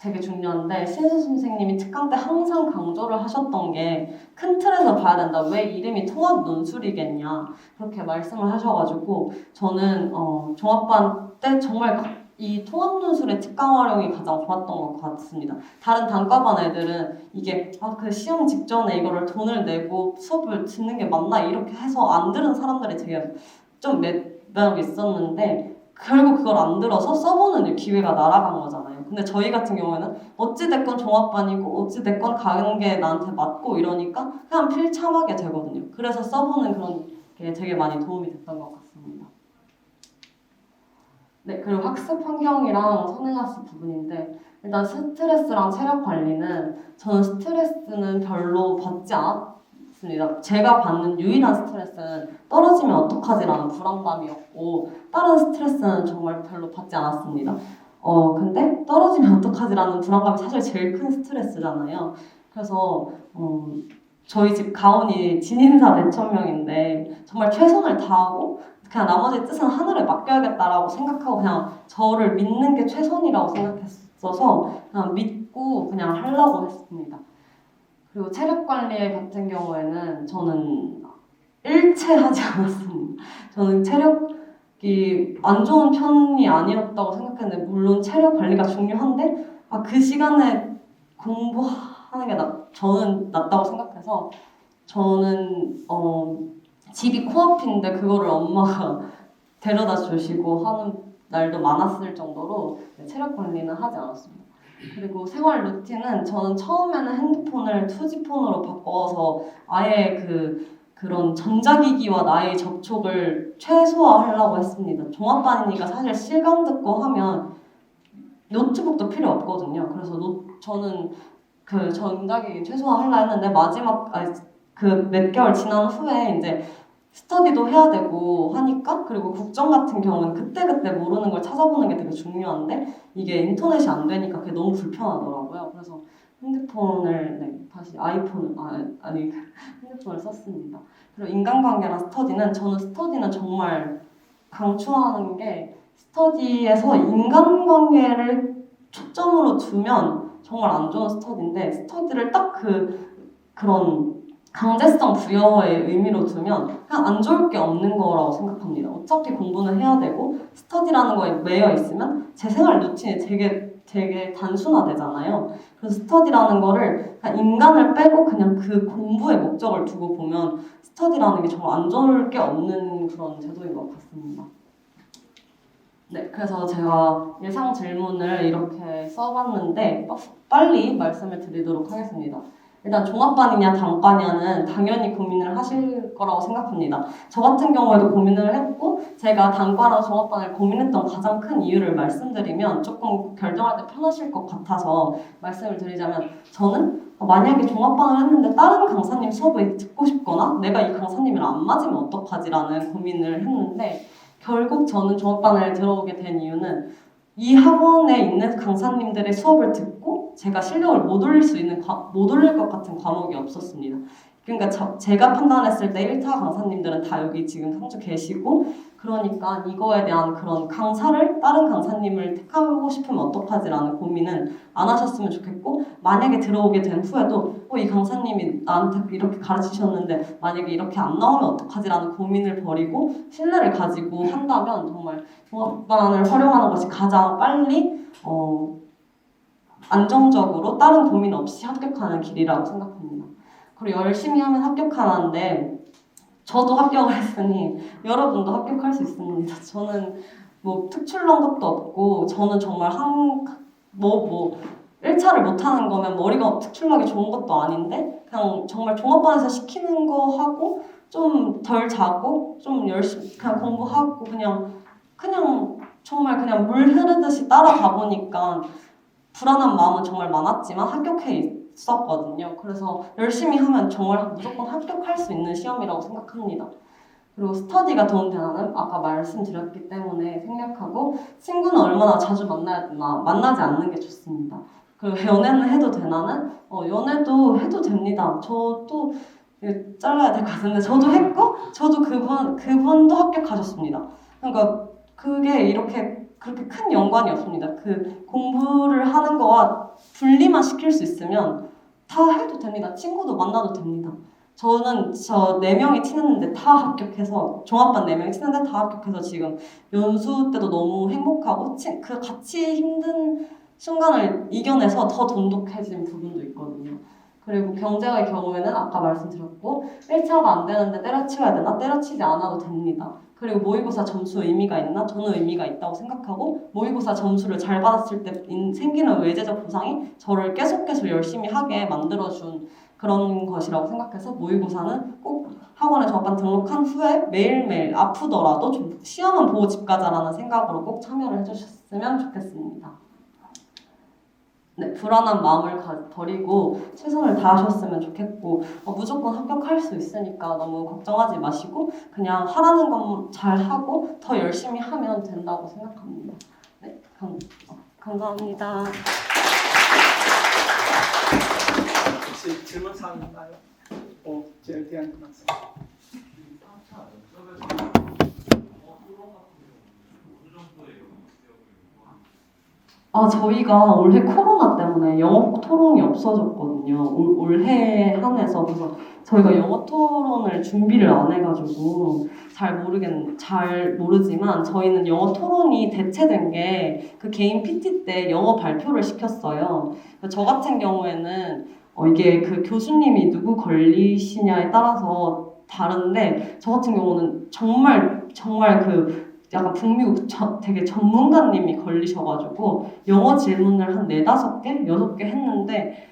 되게 중요한데 신수 선생님이 특강 때 항상 강조를 하셨던 게 큰 틀에서 봐야 된다. 왜 이름이 통합 논술이겠냐 그렇게 말씀을 하셔가지고 저는 종합반 때 정말 이 통합 논술의 특강 활용이 가장 좋았던 것 같습니다. 다른 단과반 애들은 이게 그 시험 직전에 이거를 돈을 내고 수업을 듣는 게 맞나 이렇게 해서 안 들은 사람들이 되게 좀 몇 명 있었는데 결국 그걸 안 들어서 써보는 기회가 날아간 거잖아요. 근데 저희 같은 경우에는 어찌됐건 종합반이고 어찌됐건 가는 게 나한테 맞고 이러니까 그냥 필참하게 되거든요. 그래서 써보는 그런 게 되게 많이 도움이 됐던 것 같습니다. 네, 그리고 학습 환경이랑 선행학습 부분인데 일단 스트레스랑 체력 관리는 저는 스트레스는 별로 받지 않았습니다. 제가 받는 유일한 스트레스는 떨어지면 어떡하지라는 불안감이었고 다른 스트레스는 정말 별로 받지 않았습니다. 근데 떨어지면 어떡하지라는 불안감이 사실 제일 큰 스트레스잖아요. 그래서 저희 집 가훈이 진인사 대천명인데 정말 최선을 다하고 그냥 나머지 뜻은 하늘에 맡겨야겠다라고 생각하고 그냥 저를 믿는 게 최선이라고 생각했어서 그냥 믿고 그냥 하려고 했습니다. 그리고 체력 관리 같은 경우에는 저는 일체하지 않았습니다. 저는 체력이 안 좋은 편이 아니었다고 생각했는데 물론 체력 관리가 중요한데 그 시간에 공부하는 게 저는 낫다고 생각해서 저는 집이 코앞인데 그거를 엄마가 데려다 주시고 하는 날도 많았을 정도로 체력 관리는 하지 않았습니다. 그리고 생활 루틴은 저는 처음에는 핸드폰을 투지폰으로 바꿔서 아예 그런 전자기기와 나의 접촉을 최소화하려고 했습니다. 종합반이니까 사실 실강 듣고 하면 노트북도 필요 없거든요. 그래서 저는 그 전자기기 최소화하려 했는데 그 몇 개월 지난 후에 이제 스터디도 해야 되고 하니까 그리고 국정 같은 경우는 그때그때 모르는 걸 찾아보는 게 되게 중요한데 이게 인터넷이 안 되니까 그게 너무 불편하더라고요. 그래서 핸드폰을 다시 아이폰 아니 핸드폰을 썼습니다. 그리고 인간관계랑 스터디는 저는 스터디는 정말 강추하는 게 스터디에서 인간관계를 초점으로 두면 정말 안 좋은 스터디인데 스터디를 딱 그런 강제성 부여의 의미로 두면 그냥 안 좋을 게 없는 거라고 생각합니다. 어차피 공부는 해야 되고 스터디라는 거에 매여 있으면 제 생활 루틴이 되게 단순화되잖아요. 그래서 스터디라는 거를 그냥 인간을 빼고 그냥 그 공부의 목적을 두고 보면 스터디라는 게 정말 안 좋을 게 없는 그런 제도인 것 같습니다. 네, 그래서 제가 예상 질문을 이렇게 써봤는데 빨리 말씀을 드리도록 하겠습니다. 일단 종합반이냐 단과냐는 당연히 고민을 하실 거라고 생각합니다. 저 같은 경우에도 고민을 했고 제가 단과랑 종합반을 고민했던 가장 큰 이유를 말씀드리면 조금 결정할 때 편하실 것 같아서 말씀을 드리자면 저는 만약에 종합반을 했는데 다른 강사님 수업을 듣고 싶거나 내가 이 강사님이랑 안 맞으면 어떡하지라는 고민을 했는데 결국 저는 종합반을 들어오게 된 이유는 이 학원에 있는 강사님들의 수업을 듣고 제가 실력을 못 올릴 것 같은 과목이 없었습니다. 그러니까 제가 판단했을 때 1타 강사님들은 다 여기 지금 상주 계시고 그러니까 이거에 대한 그런 강사를 다른 강사님을 택하고 싶으면 어떡하지라는 고민은 안 하셨으면 좋겠고 만약에 들어오게 된 후에도 이 강사님이 나한테 이렇게 가르치셨는데 만약에 이렇게 안 나오면 어떡하지라는 고민을 버리고 신뢰를 가지고 한다면 정말 종합반을 활용하는 것이 가장 빨리 안정적으로 다른 고민 없이 합격하는 길이라고 생각합니다. 그리고 열심히 하면 합격하는데 저도 합격을 했으니 여러분도 합격할 수 있습니다. 저는 뭐 특출난 것도 없고 저는 정말 1차를 못하는 거면 머리가 특출나게 좋은 것도 아닌데 그냥 정말 종합반에서 시키는 거 하고 좀 덜 자고 좀 열심히 그냥 공부하고 그냥 정말 그냥 물 흐르듯이 따라가 보니까 불안한 마음은 정말 많았지만 합격해 있었거든요. 그래서 열심히 하면 정말 무조건 합격할 수 있는 시험이라고 생각합니다. 그리고 스터디가 도움되나는 아까 말씀드렸기 때문에 생략하고 친구는 얼마나 자주 만나야 되나 만나지 않는 게 좋습니다. 그리고 연애는 해도 되나는 연애도 해도 됩니다. 저도 잘라야 될 것 같은데 저도 했고 저도 그분도 합격하셨습니다. 그러니까 그게 그렇게 큰 연관이 없습니다. 그 공부를 하는 거와 분리만 시킬 수 있으면 다 해도 됩니다. 친구도 만나도 됩니다. 저는 4명이 친했는데 다 합격해서 종합반 4명이 친했는데 다 합격해서 지금 연수 때도 너무 행복하고 그 같이 힘든 순간을 이겨내서 더 돈독해진 부분도 있거든요. 그리고 경제의 경우에는 아까 말씀드렸고 1차가 안 되는데 때려치워야 되나? 때려치지 않아도 됩니다. 그리고 모의고사 점수 의미가 있나? 저는 의미가 있다고 생각하고 모의고사 점수를 잘 받았을 때 생기는 외제적 보상이 저를 계속 열심히 하게 만들어준 그런 것이라고 생각해서 모의고사는 꼭 학원에 종합반 등록한 후에 매일매일 아프더라도 좀 시험은 보고 집 가자라는 생각으로 꼭 참여를 해주셨으면 좋겠습니다. 네, 불안한 마음을 버리고 최선을 다하셨으면 좋겠고 무조건 합격할 수 있으니까 너무 걱정하지 마시고 그냥 하라는 건 잘 하고 더 열심히 하면 된다고 생각합니다. 네, 감사합니다. 혹시 질문 사항 있나요? 제일 대한 말씀. 저희가 올해 코로나 때문에 영어 토론이 없어졌거든요. 올해 한해서. 그래서 저희가 영어 토론을 준비를 안 해가지고 잘 모르지만 저희는 영어 토론이 대체된 게 그 개인 PT 때 영어 발표를 시켰어요. 저 같은 경우에는 이게 그 교수님이 누구 걸리시냐에 따라서 다른데 저 같은 경우는 정말 약간 북미국 되게 전문가님이 걸리셔가지고 영어 질문을 한 4-5개? 6개 했는데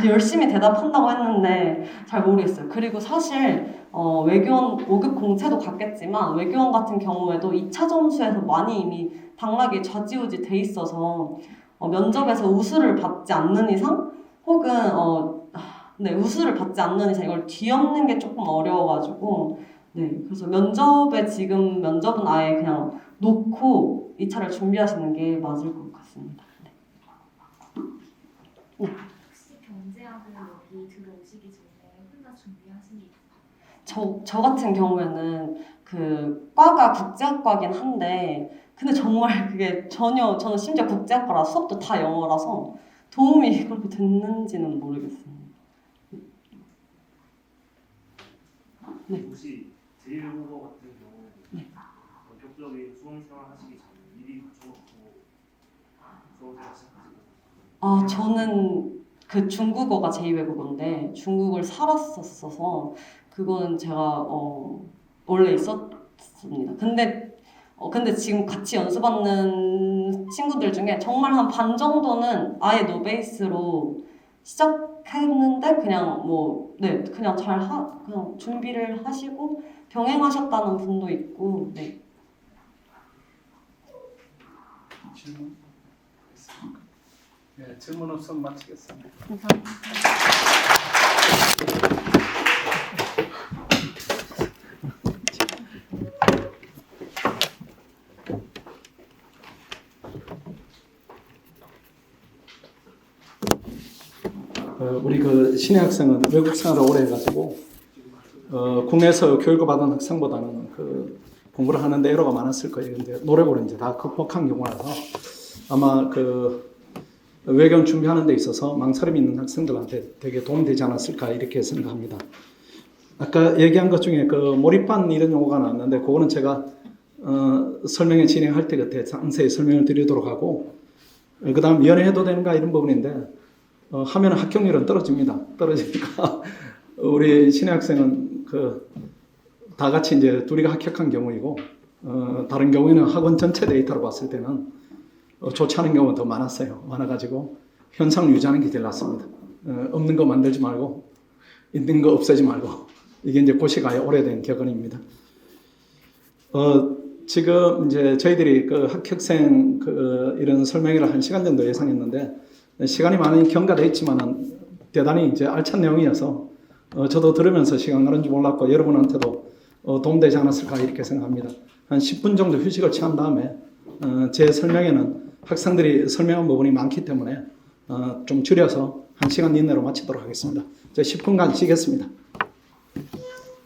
열심히 대답한다고 했는데 잘 모르겠어요. 그리고 사실 외교원 5급 공채도 갔겠지만 외교원 같은 경우에도 2차 점수에서 많이 이미 당락이 좌지우지 돼 있어서 면접에서 우수를 받지 않는 이상 혹은 우수를 받지 않는 이상 이걸 뒤엎는 게 조금 어려워가지고 그래서 면접은 아예 그냥 놓고 2차를 준비하시는 게 맞을 것 같습니다. 혹시 경제학을 여기 들어오시기 전에 혼자 준비하신 게 있어요? 저 같은 경우에는 그 과가 국제학과긴 한데 근데 정말 그게 전혀 저는 심지어 국제학과라 수업도 다 영어라서 도움이 그렇게 됐는지는 모르겠어요. 혹시 제1국어 같은 경우는 본격적인 수험생활 하시기 전에 미리 갖춰놓고 수험생활 시작하시나요? 저는 그 중국어가 제2외국어인데 중국을 살았었어서 그거는 제가 원래 있었습니다. 근데 지금 같이 연수받는 친구들 중에 정말 한 반 정도는 아예 노베이스로 시작했는데 그냥 그냥 그냥 준비를 하시고 병행하셨다는 분도 있고, 네. 질문 있습니까? 네, 질문 없으면 마치겠습니다. 우리 그 신혜 학생은 외국 생활을 오래 해가지고 국내에서 교육을 받은 학생보다는 그 공부를 하는데 에러가 많았을 거예요. 근데 노력으로 이제 다 극복한 경우라서 아마 그 외견 준비하는 데 있어서 망설임 있는 학생들한테 되게 도움되지 않았을까 이렇게 생각합니다. 아까 얘기한 것 중에 그 몰입반 이런 용어가 나왔는데 그거는 제가 설명회 진행할 때 그때 상세히 설명을 드리도록 하고 그 다음 연애해도 되는가 이런 부분인데 하면 합격률은 떨어집니다. 떨어지니까 우리 신혜 학생은 그 다 같이 이제 둘이가 합격한 경우이고 다른 경우에는 학원 전체 데이터로 봤을 때는 좋지 않은 경우가 더 많아가지고 현상 유지하는 게 제일 낫습니다. 없는 거 만들지 말고 있는 거 없애지 말고 이게 이제 고시가의 오래된 격언입니다. 지금 이제 저희들이 그 합격생 그 이런 설명회를 1시간 정도 예상했는데 시간이 많이 경과돼 있지만은 대단히 이제 알찬 내용이어서 저도 들으면서 시간 가는 줄 몰랐고 여러분한테도 도움되지 않았을까 이렇게 생각합니다. 한 10분 정도 휴식을 취한 다음에 제 설명에는 학생들이 설명한 부분이 많기 때문에 좀 줄여서 1시간 이내로 마치도록 하겠습니다. 10분간 쉬겠습니다.